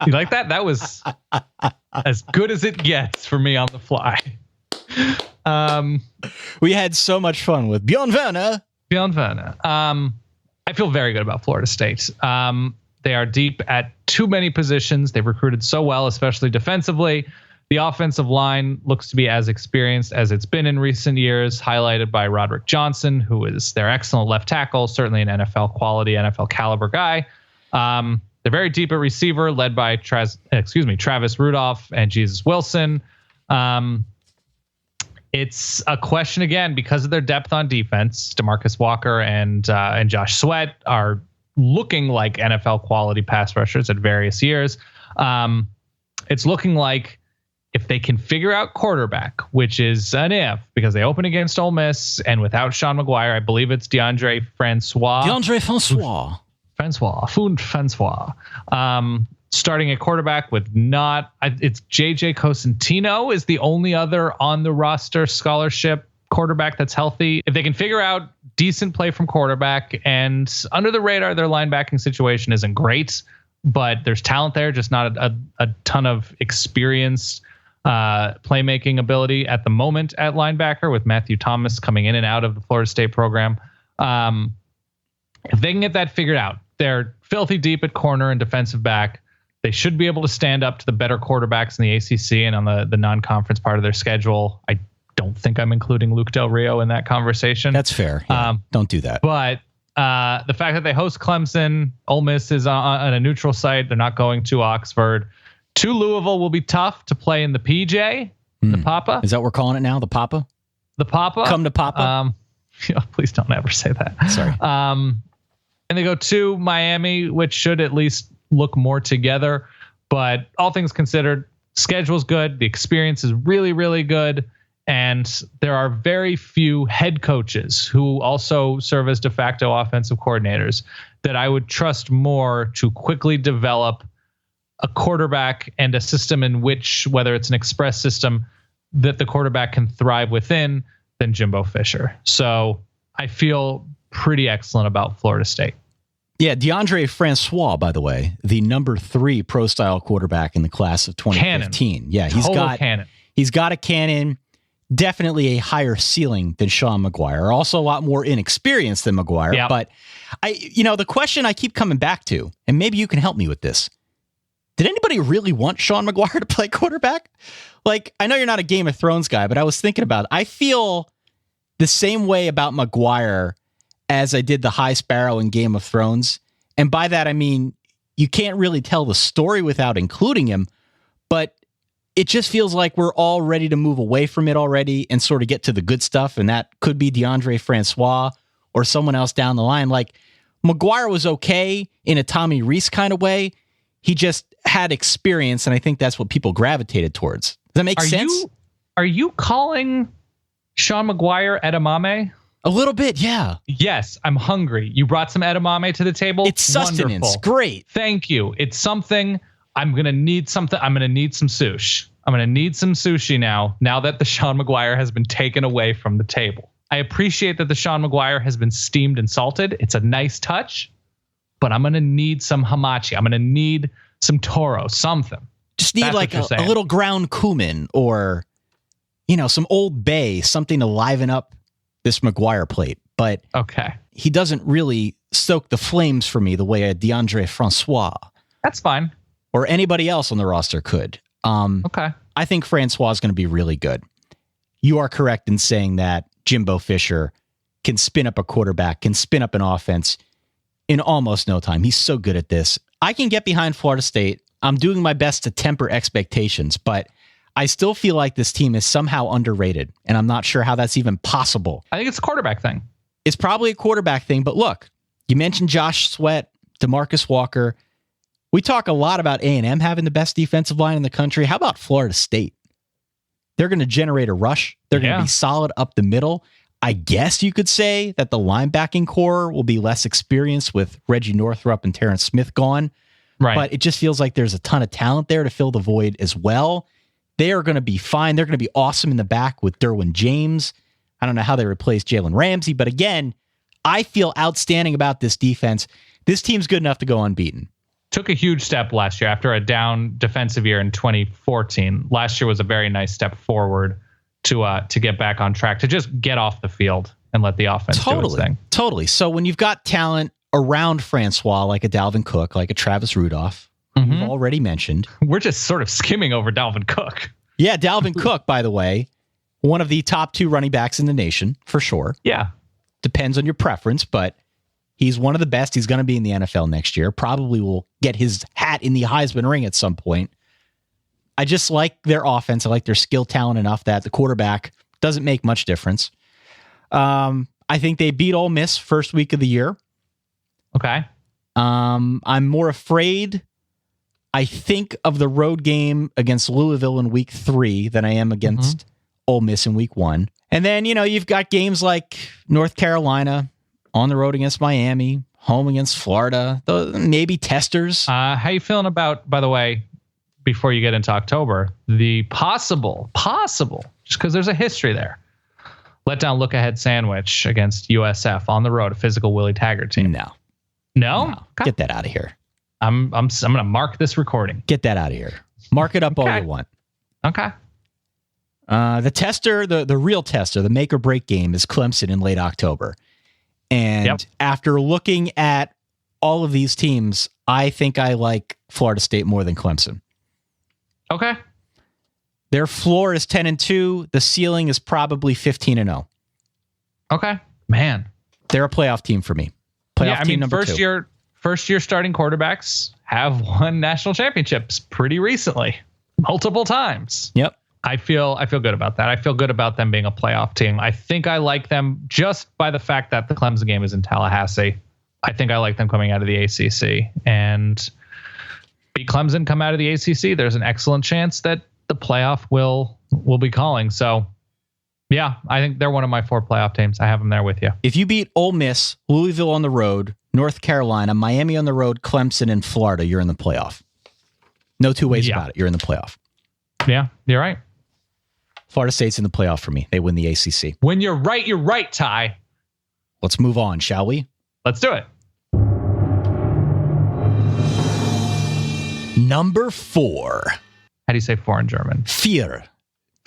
You like that? That was as good as it gets for me on the fly. We had so much fun with Bjorn Werner. Bjorn Werner. I feel very good about Florida State. They are deep at too many positions. They've recruited so well, especially defensively. The offensive line looks to be as experienced as it's been in recent years, highlighted by Roderick Johnson, who is their excellent left tackle, certainly an NFL quality, NFL caliber guy. They're very deep at receiver, led by Travis Rudolph and Jesus Wilson. It's a question again because of their depth on defense. DeMarcus Walker and Josh Sweat are looking like NFL quality pass rushers at various years. It's looking like if they can figure out quarterback, which is an if, because they open against Ole Miss and without Sean Maguire, I believe it's DeAndre Francois. Starting at quarterback with it's JJ Cosentino is the only other on the roster scholarship quarterback that's healthy. If they can figure out decent play from quarterback, and under the radar, their linebacking situation isn't great, but there's talent there, just not a ton of experienced playmaking ability at the moment at linebacker, with Matthew Thomas coming in and out of the Florida State program. If they can get that figured out, they're filthy deep at corner and defensive back. They should be able to stand up to the better quarterbacks in the ACC and on the non-conference part of their schedule. I don't think I'm including Luke Del Rio in that conversation. That's fair. Yeah, don't do that. But the fact that they host Clemson, Ole Miss is on a neutral site. They're not going to Oxford. To Louisville will be tough to play in the PJ, the Papa. Is that what we're calling it now? The Papa? The Papa. Come to Papa. Please don't ever say that. Sorry. And they go to Miami, which should at least look more together. But all things considered, schedule's good. The experience is really, really good. And there are very few head coaches who also serve as de facto offensive coordinators that I would trust more to quickly develop a quarterback and a system in which, whether it's an express system, that the quarterback can thrive within than Jimbo Fisher. So I feel pretty excellent about Florida State. Yeah, DeAndre Francois, by the way, the number 3 pro-style quarterback in the class of 2015. Cannon. Yeah, Cannon. He's got a cannon. Definitely a higher ceiling than Sean Maguire. Also a lot more inexperienced than Maguire. Yep. But the question I keep coming back to, and maybe you can help me with this. Did anybody really want Sean Maguire to play quarterback? Like, I know you're not a Game of Thrones guy, but I was thinking about it. I feel the same way about Maguire as I did the High Sparrow in Game of Thrones. And by that, I mean, you can't really tell the story without including him, but it just feels like we're all ready to move away from it already and sort of get to the good stuff. And that could be DeAndre Francois or someone else down the line. Like, Maguire was okay in a Tommy Rees kind of way. He just had experience, and I think that's what people gravitated towards. Does that make sense? Are you calling Sean Maguire edamame? A little bit, yeah. Yes, I'm hungry. You brought some edamame to the table. It's sustenance. Wonderful. Great. Thank you. It's something. I'm going to need something. I'm going to need some sushi. I'm going to need some sushi now that the Sean Maguire has been taken away from the table. I appreciate that the Sean Maguire has been steamed and salted. It's a nice touch, but I'm going to need some hamachi. I'm going to need some toro, something. Just need That's like what you're a saying. little ground cumin or, some Old Bay, something to liven up this Maguire plate. But Okay. he doesn't really stoke the flames for me the way a DeAndre Francois That's fine. or anybody else on the roster could. Okay. I think Francois is going to be really good. You are correct in saying that Jimbo Fisher can spin up a quarterback, can spin up an offense in almost no time. He's so good at this. I can get behind Florida State. I'm doing my best to temper expectations, but I still feel like this team is somehow underrated, and I'm not sure how that's even possible. I think it's a quarterback thing. It's probably a quarterback thing, but look, you mentioned Josh Sweat, DeMarcus Walker. We talk a lot about A&M having the best defensive line in the country. How about Florida State? They're going to generate a rush. They're going to be solid up the middle. I guess you could say that the linebacking core will be less experienced with Reggie Northrup and Terrence Smith gone. Right. But it just feels like there's a ton of talent there to fill the void as well. They are going to be fine. They're going to be awesome in the back with Derwin James. I don't know how they replace Jalen Ramsey, but again, I feel outstanding about this defense. This team's good enough to go unbeaten. Took a huge step last year after a down defensive year in 2014. Last year was a very nice step forward to get back on track, to just get off the field and let the offense do its thing. Totally. So when you've got talent around Francois, like a Dalvin Cook, like a Travis Rudolph, who you've already mentioned. We're just sort of skimming over Dalvin Cook. Yeah, Dalvin Cook, by the way, one of the top 2 running backs in the nation, for sure. Yeah. Depends on your preference, but he's one of the best. He's going to be in the NFL next year. Probably will get his hat in the Heisman ring at some point. I just like their offense. I like their skill talent enough that the quarterback doesn't make much difference. I think they beat Ole Miss first week of the year. Okay. I'm more afraid, I think, of the road game against Louisville in week 3 than I am against Ole Miss in week 1. And then, you've got games like North Carolina, on the road against Miami, home against Florida, maybe testers. How you feeling about, by the way, before you get into October, the possible, just because there's a history there, letdown look-ahead sandwich against USF on the road, a physical Willie Taggart team? No? Okay. Get that out of here. I'm going to mark this recording. Get that out of here. Mark it up all you want. Okay. The tester, the real tester, the make or break game is Clemson in late October. And after looking at all of these teams, I think I like Florida State more than Clemson. Okay. Their floor is 10-2. The ceiling is probably 15-0. Okay. Man. They're a playoff team for me. Playoff team number 2. First year starting quarterbacks have won national championships pretty recently, multiple times. Yep. I feel good about that. I feel good about them being a playoff team. I think I like them just by the fact that the Clemson game is in Tallahassee. I think I like them coming out of the ACC, and beat Clemson, come out of the ACC. There's an excellent chance that the playoff will be calling. So yeah, I think they're one of my 4 playoff teams. I have them there with you. If you beat Ole Miss, Louisville on the road, North Carolina, Miami on the road, Clemson, and Florida, you're in the playoff. No two ways about it. You're in the playoff. Yeah, you're right. Florida State's in the playoff for me. They win the ACC. When you're right, Ty. Let's move on, shall we? Let's do it. Number 4. How do you say 4 in German? Vier.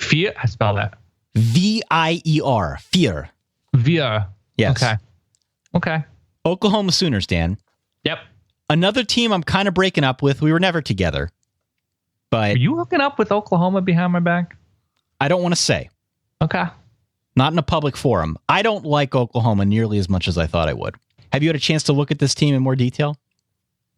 Vier? I spell that. Vier. Vier. Vier. Yes. Okay. Oklahoma Sooners, Dan. Yep. Another team I'm kind of breaking up with. We were never together. But are you hooking up with Oklahoma behind my back? I don't want to say. Okay. Not in a public forum. I don't like Oklahoma nearly as much as I thought I would. Have you had a chance to look at this team in more detail?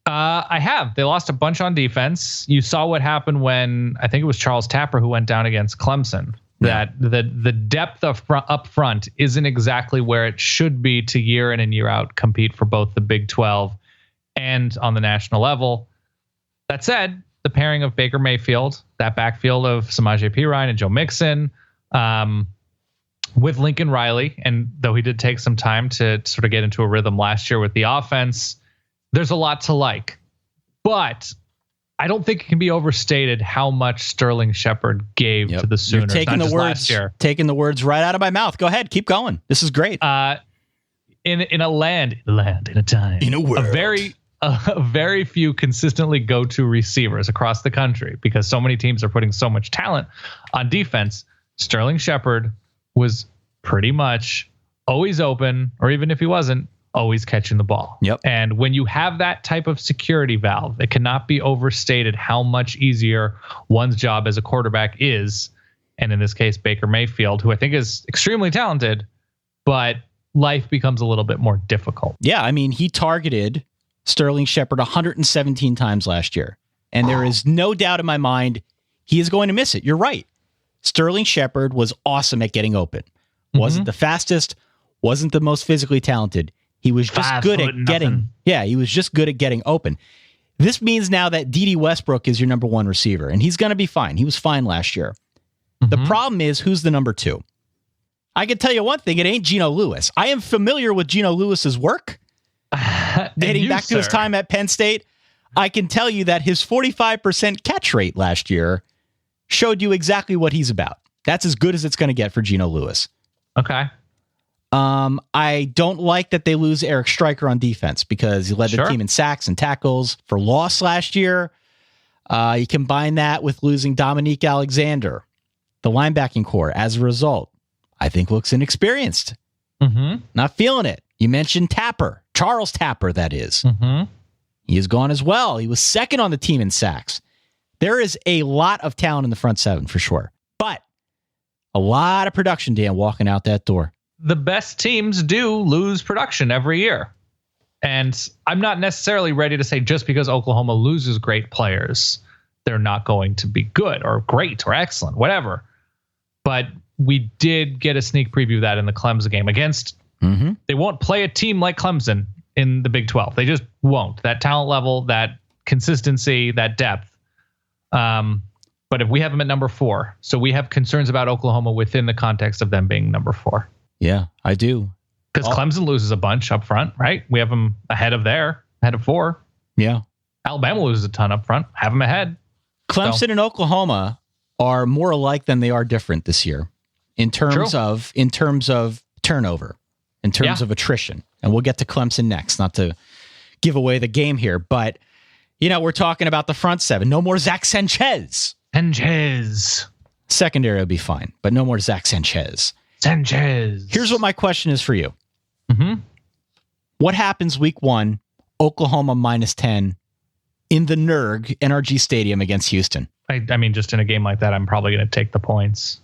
I have. They lost a bunch on defense. You saw what happened when, I think it was Charles Tapper who went down against Clemson. That the depth of up front isn't exactly where it should be to year in and year out compete for both the Big 12 and on the national level. That said, the pairing of Baker Mayfield, that backfield of Samaje Perine and Joe Mixon, with Lincoln Riley, and though he did take some time to sort of get into a rhythm last year with the offense, there's a lot to like. But I don't think it can be overstated how much Sterling Shepard gave to the Sooners. You're taking the words right out of my mouth. Go ahead, keep going. This is great. In a land, in a time, in a world, a very very few consistently go-to receivers across the country because so many teams are putting so much talent on defense. Sterling Shepard was pretty much always open, or even if he wasn't, always catching the ball. Yep. And when you have that type of security valve, it cannot be overstated how much easier one's job as a quarterback is. And in this case, Baker Mayfield, who I think is extremely talented, but life becomes a little bit more difficult. Yeah, I mean, he targeted Sterling Shepard 117 times last year. And there is no doubt in my mind he is going to miss it. You're right. Sterling Shepard was awesome at getting open. Wasn't the fastest, wasn't the most physically talented. He was just good at getting. Yeah, he was just good at getting open. This means now that D.D. Westbrook is your number one receiver, and he's going to be fine. He was fine last year. The problem is, who's the number two? I can tell you one thing, it ain't Geno Lewis. I am familiar with Geno Lewis's work. Dating back to his time at Penn State, I can tell you that his 45% catch rate last year showed you exactly what he's about. That's as good as it's going to get for Geno Lewis. Okay. I don't like that they lose Eric Stryker on defense because he led the team in sacks and tackles for loss last year. You combine that with losing Dominique Alexander, the linebacking core. As a result, I think looks inexperienced. Not feeling it. You mentioned Tapper, Charles Tapper, that is. He is gone as well. He was second on the team in sacks. There is a lot of talent in the front seven for sure, but a lot of production, Dan, walking out that door. The best teams do lose production every year. And I'm not necessarily ready to say just because Oklahoma loses great players, they're not going to be good or great or excellent, whatever. But we did get a sneak preview of that in the Clemson game against. They won't play a team like Clemson in the Big 12. They just won't. That talent level, that consistency, that depth. But if we have them at number 4, so we have concerns about Oklahoma within the context of them being number 4. Yeah, I do. Because Clemson loses a bunch up front, right? We have them ahead of 4. Yeah. Alabama loses a ton up front. Have them ahead. Clemson and Oklahoma are more alike than they are different this year in terms of turnover, in terms of attrition. And we'll get to Clemson next, not to give away the game here, but we're talking about the front seven. No more Zach Sanchez. Secondary will be fine, but no more Zach Sanchez. Here's what my question is for you. What happens week 1, Oklahoma -10 in the NRG Stadium against Houston? I mean, just in a game like that, I'm probably going to take the points.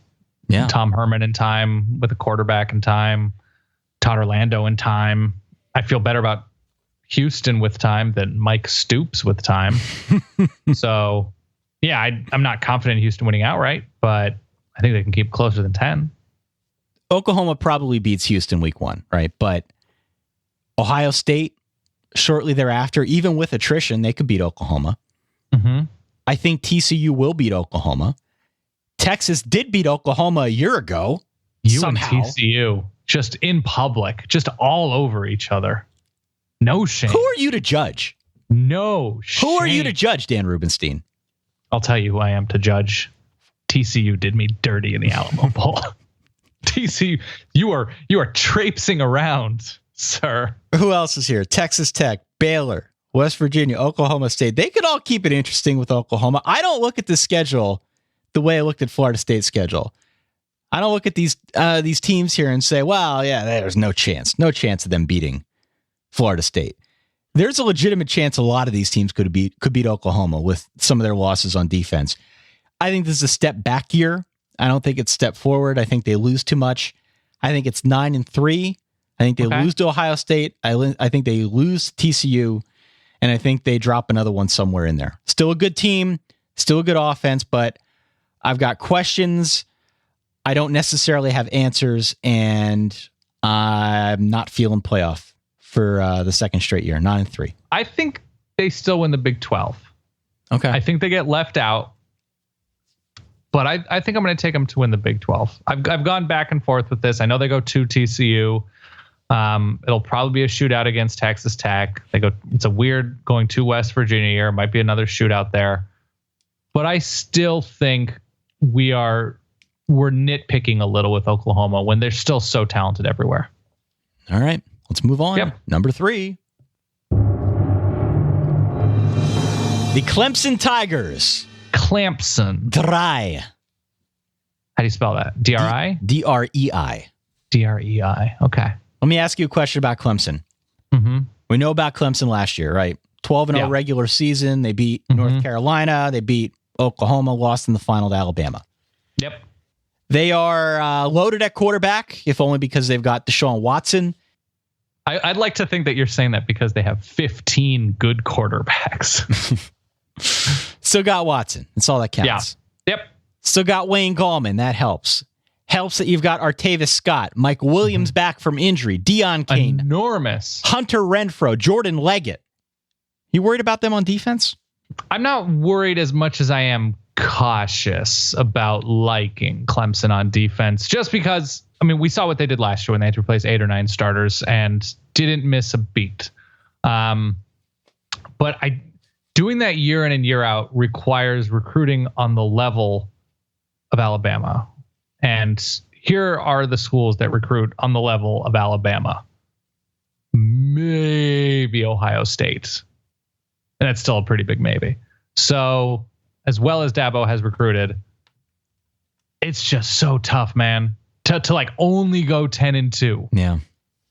Yeah. Tom Herman in time, with a quarterback in time, Todd Orlando in time. I feel better about Houston with time than Mike Stoops with time. So, yeah, I'm not confident in Houston winning outright, but I think they can keep closer than 10. Oklahoma probably beats Houston week 1, right? But Ohio State, shortly thereafter, even with attrition, they could beat Oklahoma. I think TCU will beat Oklahoma. Texas did beat Oklahoma a year ago. Somehow. And TCU, just in public, just all over each other. No shame. Who are you to judge? No shame. Who are you to judge, Dan Rubenstein? I'll tell you who I am to judge. TCU did me dirty in the Alamo Bowl. TCU, you are traipsing around, sir. Who else is here? Texas Tech, Baylor, West Virginia, Oklahoma State. They could all keep it interesting with Oklahoma. I don't look at the schedule the way I looked at Florida State's schedule. I don't look at these teams here and say, well, yeah, there's no chance of them beating Florida State. There's a legitimate chance a lot of these teams could beat Oklahoma with some of their losses on defense. I think this is a step back year. I don't think it's step forward. I think they lose too much. I think it's 9-3. I think they lose to Ohio State. I think they lose to TCU, and I think they drop another one somewhere in there. Still a good team, still a good offense, but I've got questions. I don't necessarily have answers, and I'm not feeling playoff for the second straight year. 9-3. I think they still win the Big 12. Okay. I think they get left out. But I think I'm going to take them to win the Big 12. I've gone back and forth with this. I know they go to TCU. It'll probably be a shootout against Texas Tech. It's a weird going to West Virginia year. It might be another shootout there. But I still think we're nitpicking a little with Oklahoma when they're still so talented everywhere. All right, let's move on. Yep. Number 3. The Clemson Tigers. Clemson. Drei. How do you spell that? D-R-I? D-R-E-I. D-R-E-I. Okay. Let me ask you a question about Clemson. Mm-hmm. We know about Clemson last year, right? 12-0 regular season. They beat North Carolina. They beat Oklahoma, lost in the final to Alabama. Yep. They are loaded at quarterback, if only because they've got Deshaun Watson. I'd like to think that you're saying that because they have 15 good quarterbacks. Still got Watson. That's all that counts. Yeah. Yep. Still got Wayne Gallman. That helps. Helps that you've got Artavis Scott, Mike Williams back from injury, Deion Kane, enormous, Hunter Renfrow, Jordan Leggett. You worried about them on defense? I'm not worried as much as I am cautious about liking Clemson on defense, just because, I mean, we saw what they did last year when they had to replace 8 or 9 starters and didn't miss a beat. But doing that year in and year out requires recruiting on the level of Alabama. And here are the schools that recruit on the level of Alabama. Maybe Ohio State. And that's still a pretty big maybe. So as well as Dabo has recruited, it's just so tough, man. To like only go 10-2. Yeah.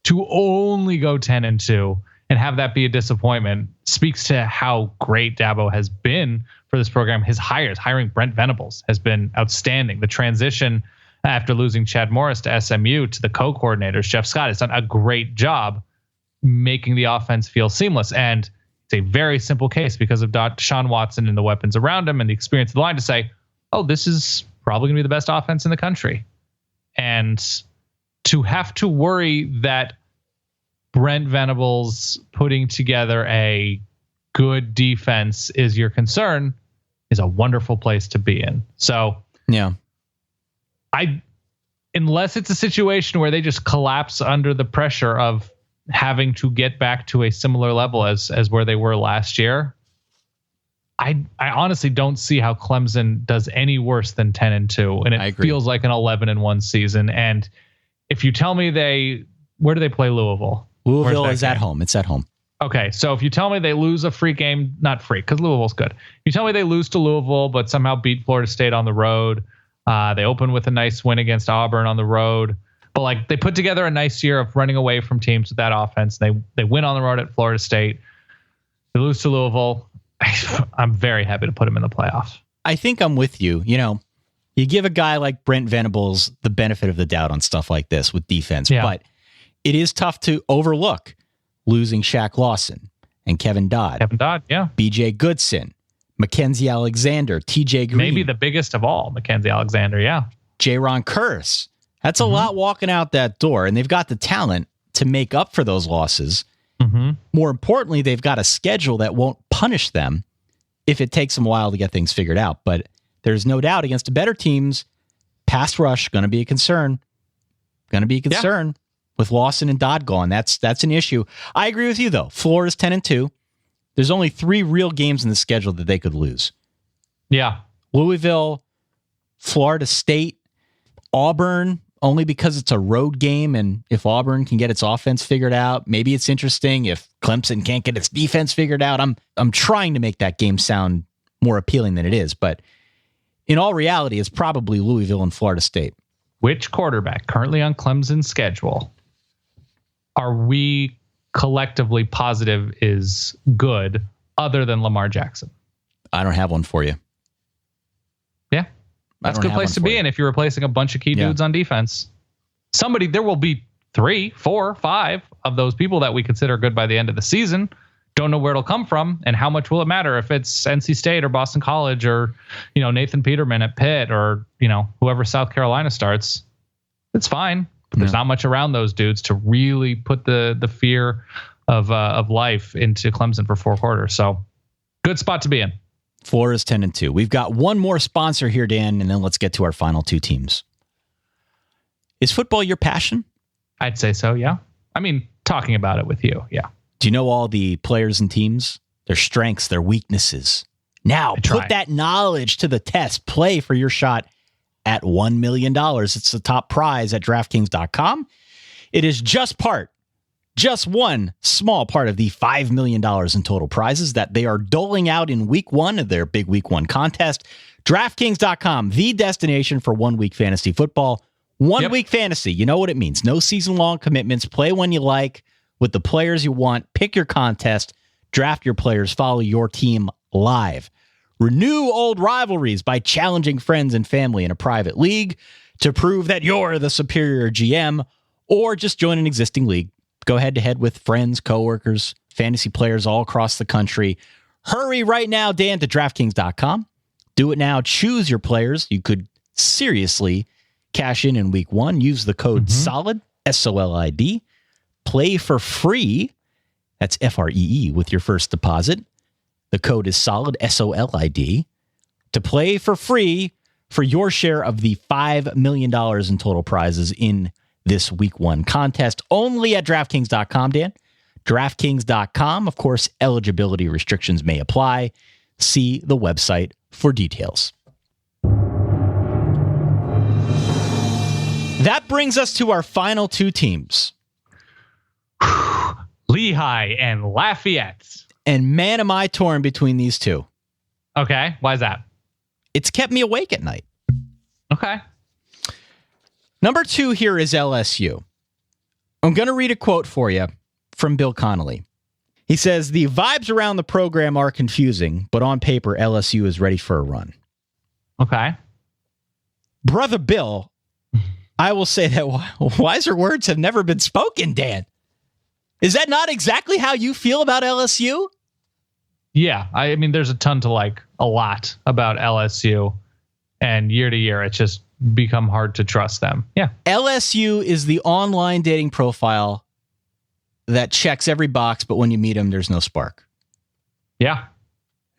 To only go 10-2 and have that be a disappointment speaks to how great Dabo has been for this program. His hiring Brent Venables has been outstanding. The transition after losing Chad Morris to SMU to the co-coordinators, Jeff Scott, has done a great job making the offense feel seamless. And it's a very simple case because of Deshaun Watson and the weapons around him and the experience of the line to say, oh, this is probably going to be the best offense in the country. And to have to worry that Brent Venables putting together a good defense is your concern is a wonderful place to be in. So, yeah. Unless it's a situation where they just collapse under the pressure of having to get back to a similar level as where they were last year, I honestly don't see how Clemson does any worse than 10-2, and it feels like an 11-1 season. And if you tell me where do they play Louisville? Louisville is at home. It's at home. Okay, so if you tell me they lose a free game, not free because Louisville's good. You tell me they lose to Louisville, but somehow beat Florida State on the road. They open with a nice win against Auburn on the road, but like they put together a nice year of running away from teams with that offense. They win on the road at Florida State. They lose to Louisville. I'm very happy to put them in the playoff. I think I'm with you. You know, you give a guy like Brent Venables the benefit of the doubt on stuff like this with defense, but it is tough to overlook losing Shaq Lawson and Kevin Dodd. Yeah. BJ Goodson, Mackenzie Alexander, TJ Green. Maybe the biggest of all, Mackenzie Alexander, yeah. Jaron Curse. That's a lot walking out that door, and they've got the talent to make up for those losses. More importantly, they've got a schedule that won't punish them if it takes them a while to get things figured out. But there's no doubt against the better teams, pass rush going to be a concern. With Lawson and Dodd gone. That's an issue. I agree with you, though. Florida's 10-2. There's only 3 real games in the schedule that they could lose. Yeah. Louisville, Florida State, Auburn, only because it's a road game, and if Auburn can get its offense figured out, maybe it's interesting. If Clemson can't get its defense figured out, I'm trying to make that game sound more appealing than it is, but in all reality, it's probably Louisville and Florida State. Which quarterback currently on Clemson's schedule are we collectively positive is good other than Lamar Jackson? I don't have one for you. Yeah. That's a good place to be in if you're replacing a bunch of key dudes on defense. There will be 3, 4, 5 of those people that we consider good by the end of the season. Don't know where it'll come from and how much will it matter if it's NC State or Boston College or, Nathan Peterman at Pitt or, whoever South Carolina starts. It's fine. But there's not much around those dudes to really put the fear of life into Clemson for 4 quarters. So good spot to be in. Florida's 10-2. We've got one more sponsor here, Dan, and then let's get to our final 2 teams. Is football your passion? I'd say so, yeah. I mean, talking about it with you, yeah. Do you know all the players and teams, their strengths, their weaknesses? Now, put that knowledge to the test. Play for your shot at $1 million. It's the top prize at DraftKings.com. It is just part just one small part of the $5 million in total prizes that they are doling out in week one of their big week one contest. DraftKings.com, the destination for 1 week fantasy football. 1 week fantasy, you know what it means. No season-long commitments. Play when you like with the players you want. Pick your contest. Draft your players. Follow your team live. Renew old rivalries by challenging friends and family in a private league to prove that you're the superior GM, or just join an existing league. Go head-to-head with friends, coworkers, fantasy players all across the country. Hurry right now, Dan, to DraftKings.com. Do it now. Choose your players. You could seriously cash in week one. Use the code SOLID, SOLID. Play for free. That's FREE with your first deposit. The code is SOLID, SOLID. To play for free for your share of the $5 million in total prizes in this week one contest. Only at DraftKings.com, Dan. DraftKings.com. Of course, eligibility restrictions may apply. See the website for details. That brings us to our final two teams. Lehigh and Lafayette. And man, am I torn between these two. Okay. Why is that? It's kept me awake at night. Okay. Number 2 here is LSU. I'm going to read a quote for you from Bill Connolly. He says, the vibes around the program are confusing, but on paper, LSU is ready for a run. Okay. Brother Bill, I will say that wiser words have never been spoken, Dan. Is that not exactly how you feel about LSU? Yeah. I mean, there's a ton to like a lot about LSU, and year to year, it's just become hard to trust them. Yeah. LSU is the online dating profile that checks every box, but when you meet them, there's no spark. Yeah.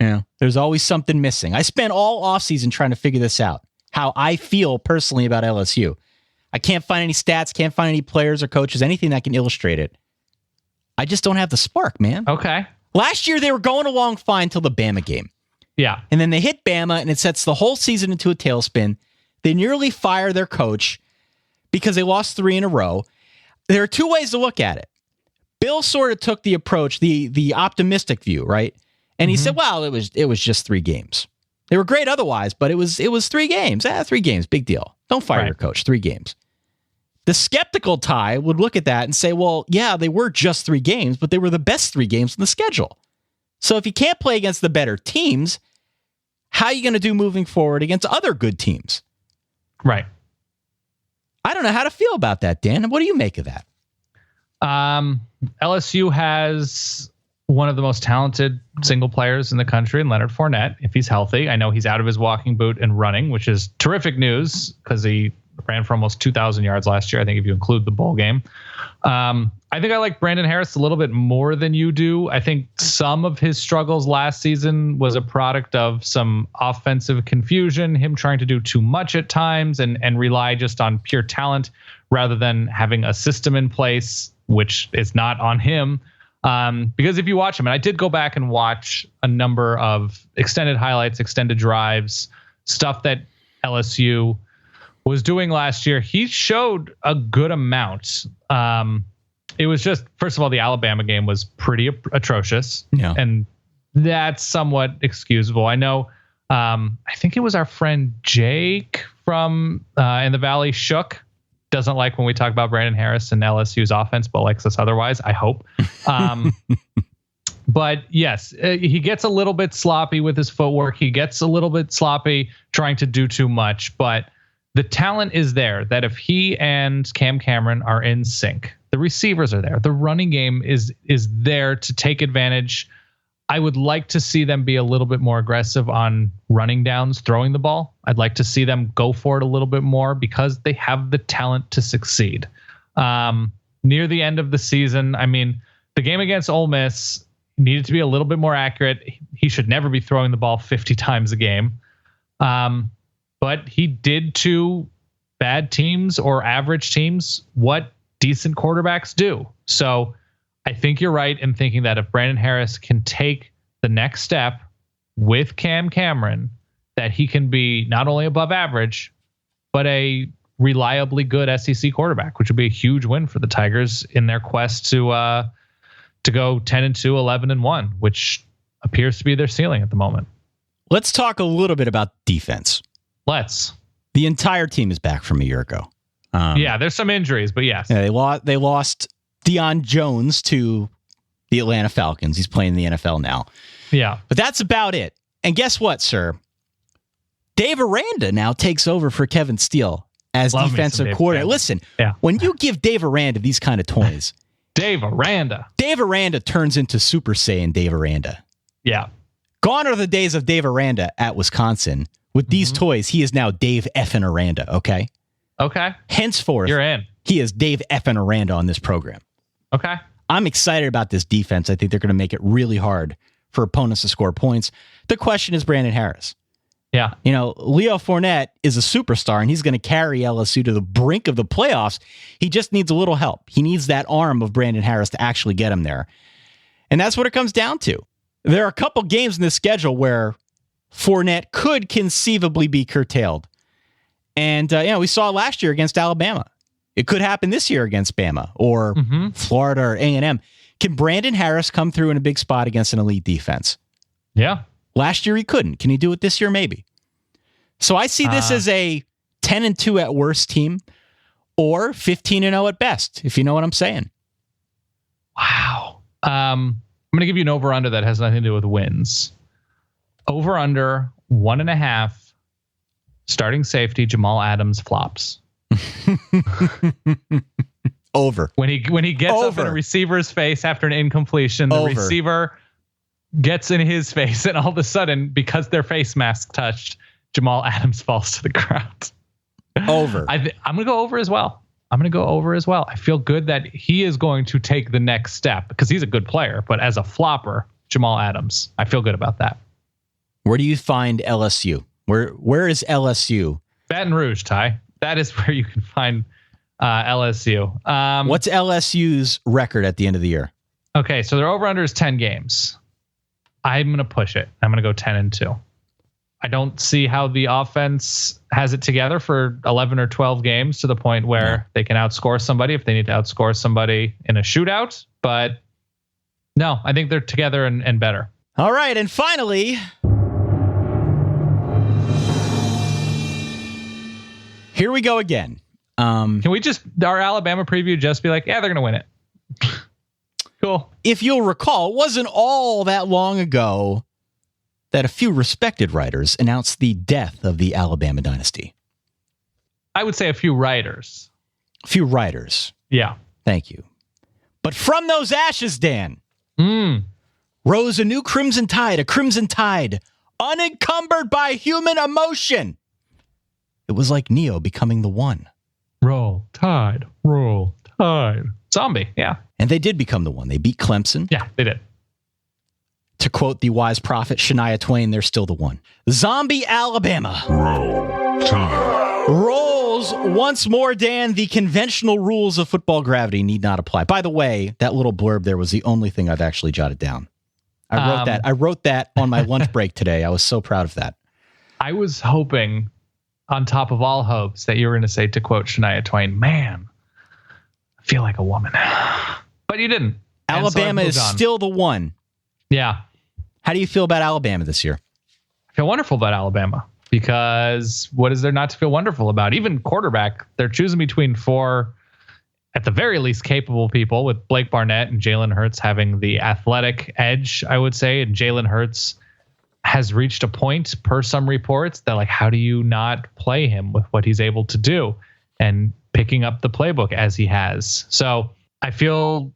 Yeah. There's always something missing. I spent all offseason trying to figure this out, how I feel personally about LSU. I can't find any stats, can't find any players or coaches, anything that can illustrate it. I just don't have the spark, man. Okay. Last year, they were going along fine till the Bama game. Yeah. And then they hit Bama, and it sets the whole season into a tailspin. They nearly fire their coach because they lost 3 in a row. There are 2 ways to look at it. Bill sort of took the approach, the optimistic view, right? And he said, well, it was just 3 games. They were great otherwise, but it was 3 games. 3 games, big deal. Don't fire your coach, 3 games. The skeptical Ty would look at that and say, well, yeah, they were just 3 games, but they were the best 3 games in the schedule. So if you can't play against the better teams, how are you going to do moving forward against other good teams? Right. I don't know how to feel about that, Dan. What do you make of that? LSU has one of the most talented single players in the country in Leonard Fournette, if he's healthy. I know he's out of his walking boot and running, which is terrific news because he ran for almost 2,000 yards last year, I think, if you include the bowl game. I think I like Brandon Harris a little bit more than you do. I think some of his struggles last season was a product of some offensive confusion, him trying to do too much at times and rely just on pure talent rather than having a system in place, which is not on him. Because if you watch him, and I did go back and watch a number of extended highlights, extended drives, stuff that LSU was doing last year, he showed a good amount. It was just, first of all, the Alabama game was pretty atrocious. Yeah. And that's somewhat excusable. I know, I think it was our friend Jake from in the Valley Shook. Doesn't like when we talk about Brandon Harris and LSU's offense, but likes us otherwise, I hope. But yes, he gets a little bit sloppy with his footwork. He gets a little bit sloppy trying to do too much, but the talent is there that if he and Cam Cameron are in sync, the receivers are there. The running game is there to take advantage. I would like to see them be a little bit more aggressive on running downs, throwing the ball. I'd like to see them go for it a little bit more because they have the talent to succeed. Near the end of the season, I mean, the game against Ole Miss needed to be a little bit more accurate. He should never be throwing the ball 50 times a game. But he did to bad teams or average teams what decent quarterbacks do. So I think you're right in thinking that if Brandon Harris can take the next step with Cam Cameron, that he can be not only above average, but a reliably good SEC quarterback, which would be a huge win for the Tigers in their quest to go 10-2, 11-1, which appears to be their ceiling at the moment. Let's talk a little bit about defense. The entire team is back from a year ago. There's some injuries, but yes. Yeah, they lost Deion Jones to the Atlanta Falcons. He's playing in the NFL now. Yeah. But that's about it. And guess what, sir? Dave Aranda now takes over for Kevin Steele as defensive coordinator. Listen, when you give Dave Aranda these kind of toys, Dave Aranda turns into Super Saiyan Dave Aranda. Yeah. Gone are the days of Dave Aranda at Wisconsin. With these toys, he is now Dave effing Aranda, okay? Okay. Henceforth, you're in. He is Dave effing Aranda on this program. Okay. I'm excited about this defense. I think they're going to make it really hard for opponents to score points. The question is Brandon Harris. Yeah. Leo Fournette is a superstar, and he's going to carry LSU to the brink of the playoffs. He just needs a little help. He needs that arm of Brandon Harris to actually get him there. And that's what it comes down to. There are a couple games in the schedule where Fournette could conceivably be curtailed. And, we saw it last year against Alabama. It could happen this year against Bama or Florida or A&M. Can Brandon Harris come through in a big spot against an elite defense? Yeah. Last year he couldn't. Can he do it this year? Maybe. So I see this as a 10-2 at worst team or 15-0 at best, if you know what I'm saying. Wow. I'm going to give you an over-under that has nothing to do with wins. Over-under 1.5 starting safety Jamal Adams flops. Over. When he gets up in a receiver's face after an incompletion, the receiver gets in his face, and all of a sudden, because their face mask touched, Jamal Adams falls to the ground. Over. I'm going to go over as well. I feel good that he is going to take the next step because he's a good player, but as a flopper, Jamal Adams, I feel good about that. Where do you find LSU? Where is LSU? Baton Rouge, Ty. That is where you can find LSU. What's LSU's record at the end of the year? Okay, so their over-under is 10 games. I'm going to push it. I'm going to go 10-2. I don't see how the offense has it together for 11 or 12 games to the point where they can outscore somebody if they need to outscore somebody in a shootout. But no, I think they're together and better. All right, and finally, here we go again. Can we our Alabama preview just be like, yeah, they're going to win it. Cool. If you'll recall, it wasn't all that long ago that a few respected writers announced the death of the Alabama dynasty. I would say a few writers. Yeah. Thank you. But from those ashes, Dan, rose a new crimson tide, a crimson tide unencumbered by human emotion. It was like Neo becoming the one. Roll Tide. Zombie, yeah. And they did become the one. They beat Clemson. Yeah, they did. To quote the wise prophet Shania Twain, they're still the one. Zombie Alabama. Roll Tide. Rolls once more, Dan. The conventional rules of football gravity need not apply. By the way, that little blurb there was the only thing I've actually jotted down. I wrote that on my lunch break today. I was so proud of that. I was hoping, on top of all hopes, that you were going to say, to quote Shania Twain, man, I feel like a woman. But you didn't. Alabama is still the one. Yeah. How do you feel about Alabama this year? I feel wonderful about Alabama because what is there not to feel wonderful about? Even quarterback, they're choosing between four, at the very least, capable people, with Blake Barnett and Jalen Hurts having the athletic edge, I would say. And Jalen Hurts has reached a point, per some reports, that like, how do you not play him with what he's able to do and picking up the playbook as he has? So I feel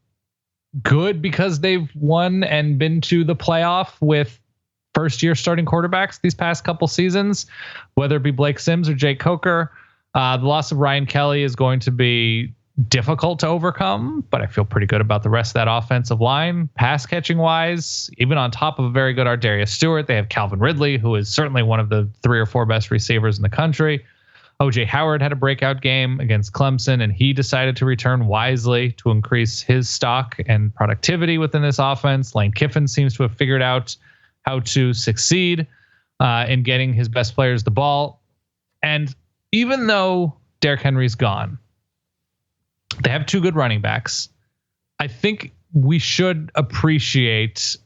good because they've won and been to the playoff with first-year starting quarterbacks these past couple seasons, whether it be Blake Sims or Jake Coker. The loss of Ryan Kelly is going to be difficult to overcome, but I feel pretty good about the rest of that offensive line. Pass catching wise, even on top of a very good Ardarius Stewart, they have Calvin Ridley, who is certainly one of the 3 or 4 best receivers in the country. OJ Howard had a breakout game against Clemson, and he decided to return wisely to increase his stock and productivity within this offense. Lane Kiffin seems to have figured out how to succeed in getting his best players the ball. And even though Derrick Henry's gone. They have 2 good running backs. I think we should appreciate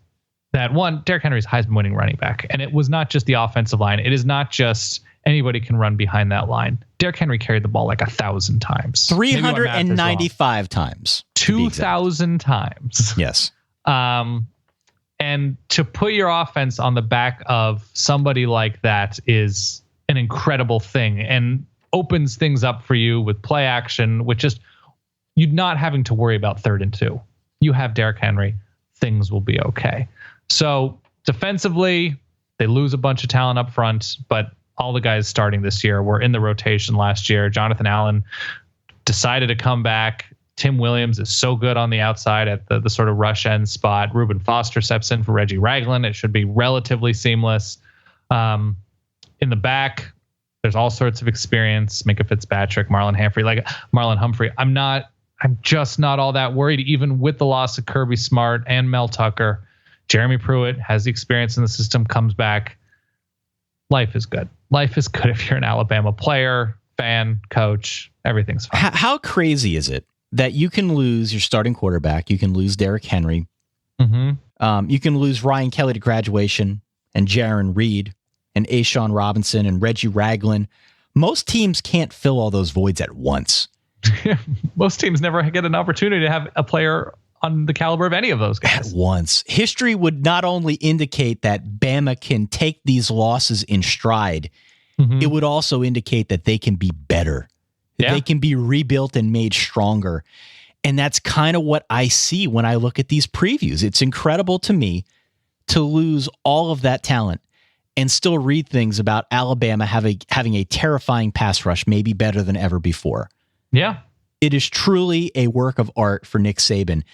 that, one, Derrick Henry's Heisman winning running back. And it was not just the offensive line. It is not just anybody can run behind that line. Derrick Henry carried the ball like 1,000 times. 395 times. 2,000 times. Yes. And to put your offense on the back of somebody like that is an incredible thing and opens things up for you with play action, with just you're not having to worry about 3rd and 2. You have Derrick Henry. Things will be okay. So defensively, they lose a bunch of talent up front, but all the guys starting this year were in the rotation last year. Jonathan Allen decided to come back. Tim Williams is so good on the outside at the sort of rush end spot. Reuben Foster steps in for Reggie Ragland. It should be relatively seamless. In the back, there's all sorts of experience. Minka Fitzpatrick, Marlon Humphrey. I'm just not all that worried, even with the loss of Kirby Smart and Mel Tucker. Jeremy Pruitt has the experience in the system, comes back. Life is good. Life is good if you're an Alabama player, fan, coach. Everything's fine. How crazy is it that you can lose your starting quarterback? You can lose Derrick Henry. Mm-hmm. You can lose Ryan Kelly to graduation and Jaron Reed and Ashawn Robinson and Reggie Ragland. Most teams can't fill all those voids at once. Most teams never get an opportunity to have a player on the caliber of any of those guys. At once. History would not only indicate that Bama can take these losses in stride, it would also indicate that they can be better. They can be rebuilt and made stronger. And that's kind of what I see when I look at these previews. It's incredible to me to lose all of that talent and still read things about Alabama having a terrifying pass rush, maybe better than ever before. Yeah. It is truly a work of art for Nick Saban.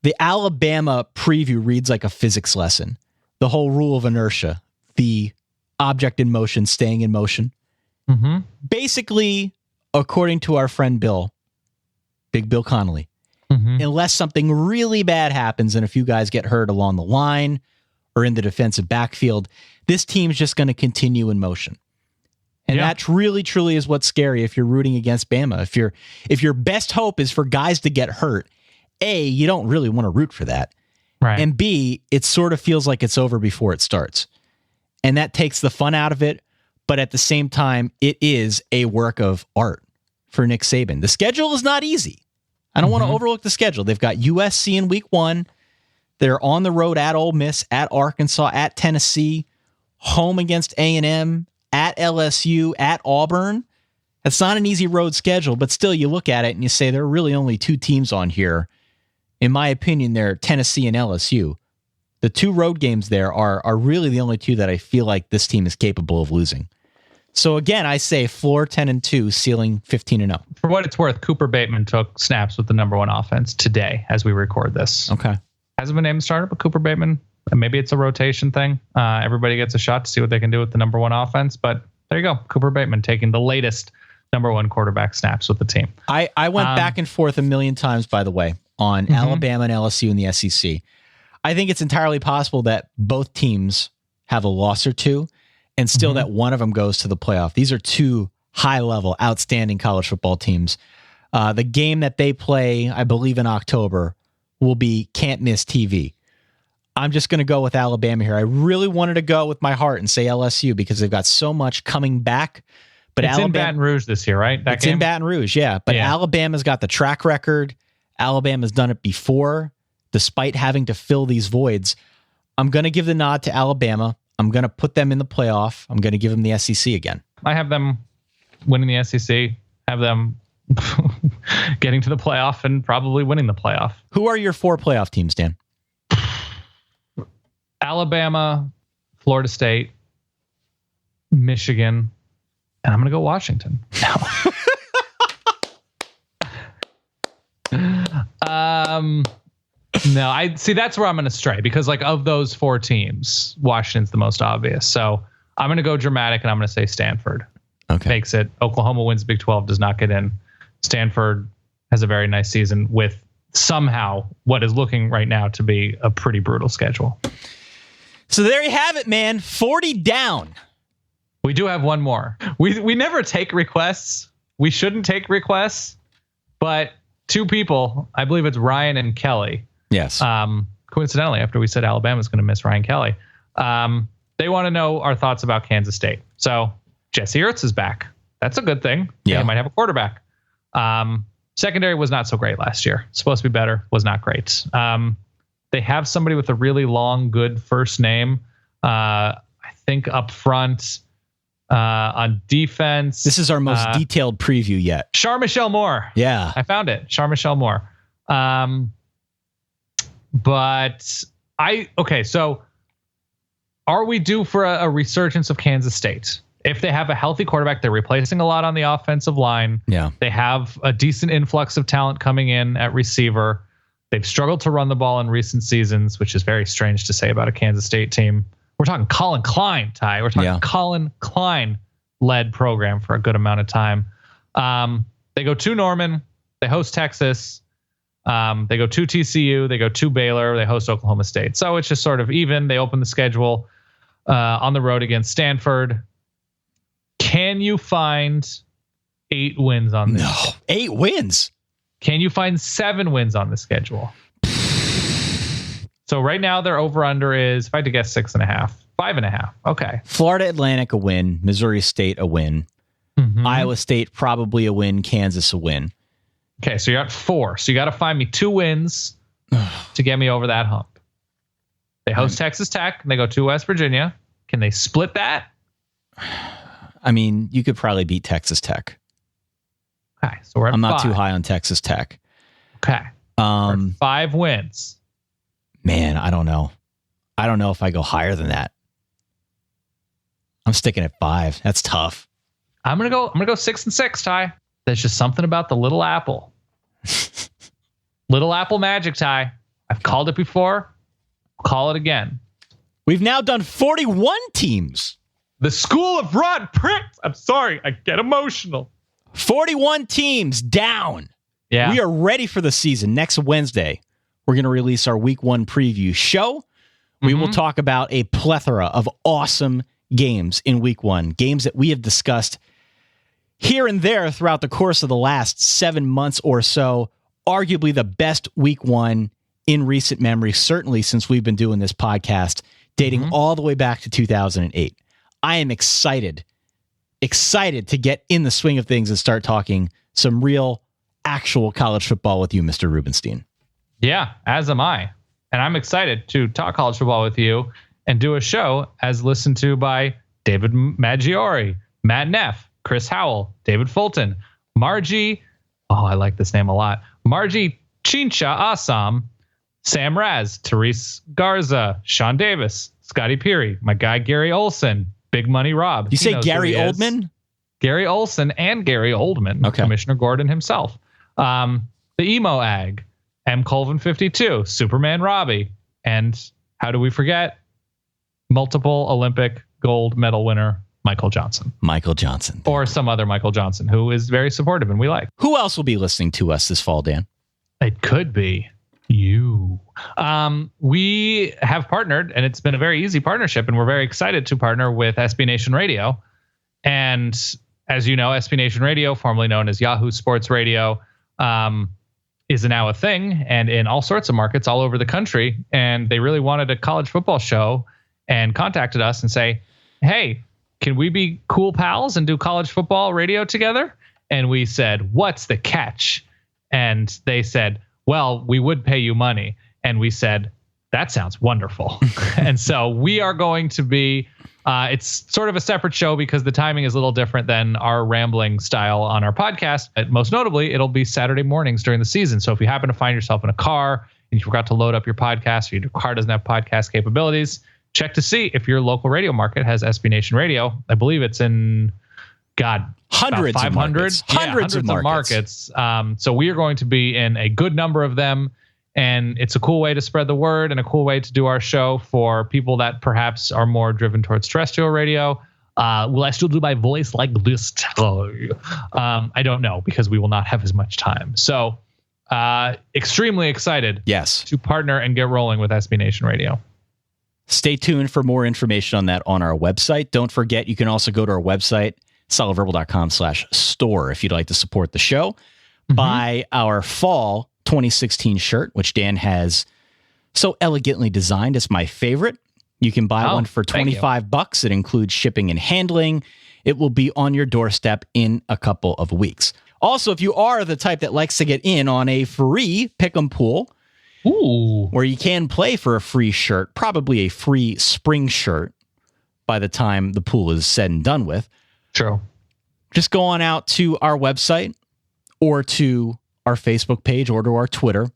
The Alabama preview reads like a physics lesson. The whole rule of inertia, the object in motion staying in motion. Basically, according to our friend Bill, Big Bill Connolly, unless something really bad happens and a few guys get hurt along the line or in the defensive backfield, this team's just going to continue in motion. And that really, truly is what's scary if you're rooting against Bama. If your best hope is for guys to get hurt, A, you don't really want to root for that. Right. And B, it sort of feels like it's over before it starts. And that takes the fun out of it. But at the same time, it is a work of art for Nick Saban. The schedule is not easy. I don't want to overlook the schedule. They've got USC in week 1. They're on the road at Ole Miss, at Arkansas, at Tennessee, home against A&M, at LSU, at Auburn. That's not an easy road schedule, but still you look at it and you say there are really only 2 teams on here. In my opinion, they're Tennessee and LSU. The 2 road games there are really the only 2 that I feel like this team is capable of losing. So again, I say floor 10-2, ceiling 15-0. For what it's worth, Cooper Bateman took snaps with the number 1 offense today as we record this. Okay. Hasn't been named starter, but Cooper Bateman, maybe it's a rotation thing. Everybody gets a shot to see what they can do with the number 1 offense, but there you go. Cooper Bateman taking the latest number 1 quarterback snaps with the team. I went back and forth a million times, by the way, on Alabama and LSU in the SEC. I think it's entirely possible that both teams have a loss or 2 and still that one of them goes to the playoff. These are 2 high-level, outstanding college football teams. The game that they play, I believe in October, will be can't-miss TV. I'm just going to go with Alabama here. I really wanted to go with my heart and say LSU because they've got so much coming back. But it's in Baton Rouge this year, right? It's in Baton Rouge, yeah. But Alabama's got the track record. Alabama's done it before, despite having to fill these voids. I'm going to give the nod to Alabama. I'm going to put them in the playoff. I'm going to give them the SEC again. I have them winning the SEC, have them getting to the playoff and probably winning the playoff. Who are your 4 playoff teams, Dan? Alabama, Florida State, Michigan, and I'm going to go Washington. No, I see that's where I'm going to stray because like of those 4 teams, Washington's the most obvious. So I'm going to go dramatic and I'm going to say Stanford. Okay. Makes it. Oklahoma wins Big 12, does not get in. Stanford has a very nice season with somehow what is looking right now to be a pretty brutal schedule. So there you have it, man. 40 down. We do have one more. We never take requests we shouldn't take requests, but two people, I believe it's Ryan and Kelly. Yes. Coincidentally, after we said Alabama's going to miss Ryan Kelly, they want to know our thoughts about Kansas State. So Jesse Ertz is back. That's a good thing. Yeah. They might have a quarterback. Secondary was not so great last year. Supposed to be better. Was not great. They have somebody with a really long, good first name. I think up front on defense. This is our most detailed preview yet. Char-Michelle Moore. Yeah. I found it. Char-Michelle Moore. So are we due for a resurgence of Kansas State? If they have a healthy quarterback, they're replacing a lot on the offensive line. Yeah. They have a decent influx of talent coming in at receiver. They've struggled to run the ball in recent seasons, which is very strange to say about a Kansas State team. We're talking Colin Klein, Ty. We're talking Colin Klein-led program for a good amount of time. They go to Norman. They host Texas. They go to TCU. They go to Baylor. They host Oklahoma State. So it's just sort of even. They open the schedule on the road against Stanford. Can you find 8 wins on this? No, 8 wins. Can you find 7 wins on the schedule? So right now their over-under is, if I had to guess, 6.5, 5.5. Okay. Florida Atlantic a win. Missouri State a win. Mm-hmm. Iowa State probably a win. Kansas a win. Okay, so you're at 4. So you got to find me 2 wins to get me over that hump. They host Texas Tech and they go to West Virginia. Can they split that? I mean, you could probably beat Texas Tech. Okay, so we're at I'm not 5. too high on Texas Tech. Okay. We're at 5 wins. Man, I don't know. I don't know if I go higher than that. I'm sticking at 5. That's tough. I'm gonna go 6-6, Ty. There's just something about the Little Apple. Little Apple magic, Ty. I've called it before. I'll call it again. We've now done 41 teams. The School of Rod Pricks. I'm sorry. I get emotional. 41 teams down. Yeah. We are ready for the season. Next Wednesday, we're going to release our week 1 preview show. We will talk about a plethora of awesome games in week 1, games that we have discussed here and there throughout the course of the last 7 months or so. Arguably the best week 1 in recent memory, certainly since we've been doing this podcast, dating all the way back to 2008. I am excited to get in the swing of things and start talking some real, actual college football with you, Mr. Rubenstein. Yeah, as am I. And I'm excited to talk college football with you and do a show as listened to by David Maggiore, Matt Neff, Chris Howell, David Fulton, Margie. Oh, I like this name a lot. Margie Chincha Assam, Sam Raz, Therese Garza, Sean Davis, Scotty Peary, my guy Gary Olson, Big Money Rob. You say Gary Oldman? Gary Olson and Gary Oldman. Okay. Commissioner Gordon himself. The Emo Ag, M. Colvin 52, Superman Robbie, and how do we forget? Multiple Olympic gold medal winner, Michael Johnson. Michael Johnson. Or some other Michael Johnson who is very supportive and we like. Who else will be listening to us this fall, Dan? It could be you. We have partnered, and it's been a very easy partnership, and we're very excited to partner with SB Nation Radio. And as you know, SB Nation Radio, formerly known as Yahoo Sports Radio, is now a thing, and in all sorts of markets all over the country. And they really wanted a college football show and contacted us and say, hey, can we be cool pals and do college football radio together? And we said, what's the catch? And they said, well, we would pay you money. And we said, that sounds wonderful. And so we are going to be, it's sort of a separate show because the timing is a little different than our rambling style on our podcast. But most notably, it'll be Saturday mornings during the season. So if you happen to find yourself in a car and you forgot to load up your podcast, or your car doesn't have podcast capabilities, check to see if your local radio market has SB Nation Radio. I believe it's in, hundreds of markets. Hundreds of markets. So we are going to be in a good number of them. And it's a cool way to spread the word and a cool way to do our show for people that perhaps are more driven towards terrestrial radio. Will I still do my voice like this? I don't know, because we will not have as much time. So extremely excited to partner and get rolling with SB Nation Radio. Stay tuned for more information on that on our website. Don't forget, you can also go to our website, solidverbal.com/store if you'd like to support the show. Buy our fall 2016 shirt, which Dan has so elegantly designed. It's my favorite. You can buy one for $25. It includes shipping and handling. It will be on your doorstep in a couple of weeks. Also, if you are the type that likes to get in on a free pick'em pool, where you can play for a free shirt, probably a free spring shirt by the time the pool is said and done with. True. Just go on out to our website or to our Facebook page or to our Twitter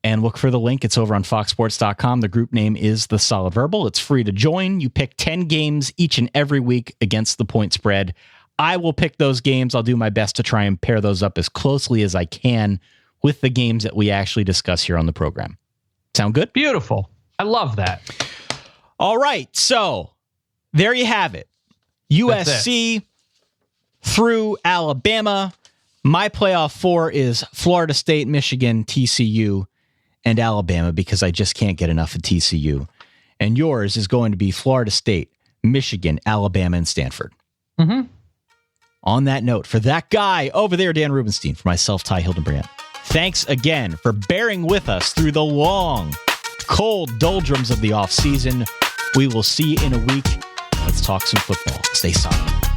and look for the link. It's over on foxsports.com. The group name is The Solid Verbal. It's free to join. You pick 10 games each and every week against the point spread. I will pick those games. I'll do my best to try and pair those up as closely as I can with the games that we actually discuss here on the program. Sound good? Beautiful. I love that. All right. So there you have it. USC through Alabama. My playoff 4 is Florida State, Michigan, TCU, and Alabama because I just can't get enough of TCU. And yours is going to be Florida State, Michigan, Alabama, and Stanford. On that note, for that guy over there, Dan Rubenstein, for myself, Ty Hildenbrand, thanks again for bearing with us through the long, cold doldrums of the offseason. We will see you in a week. Let's talk some football. Stay solid.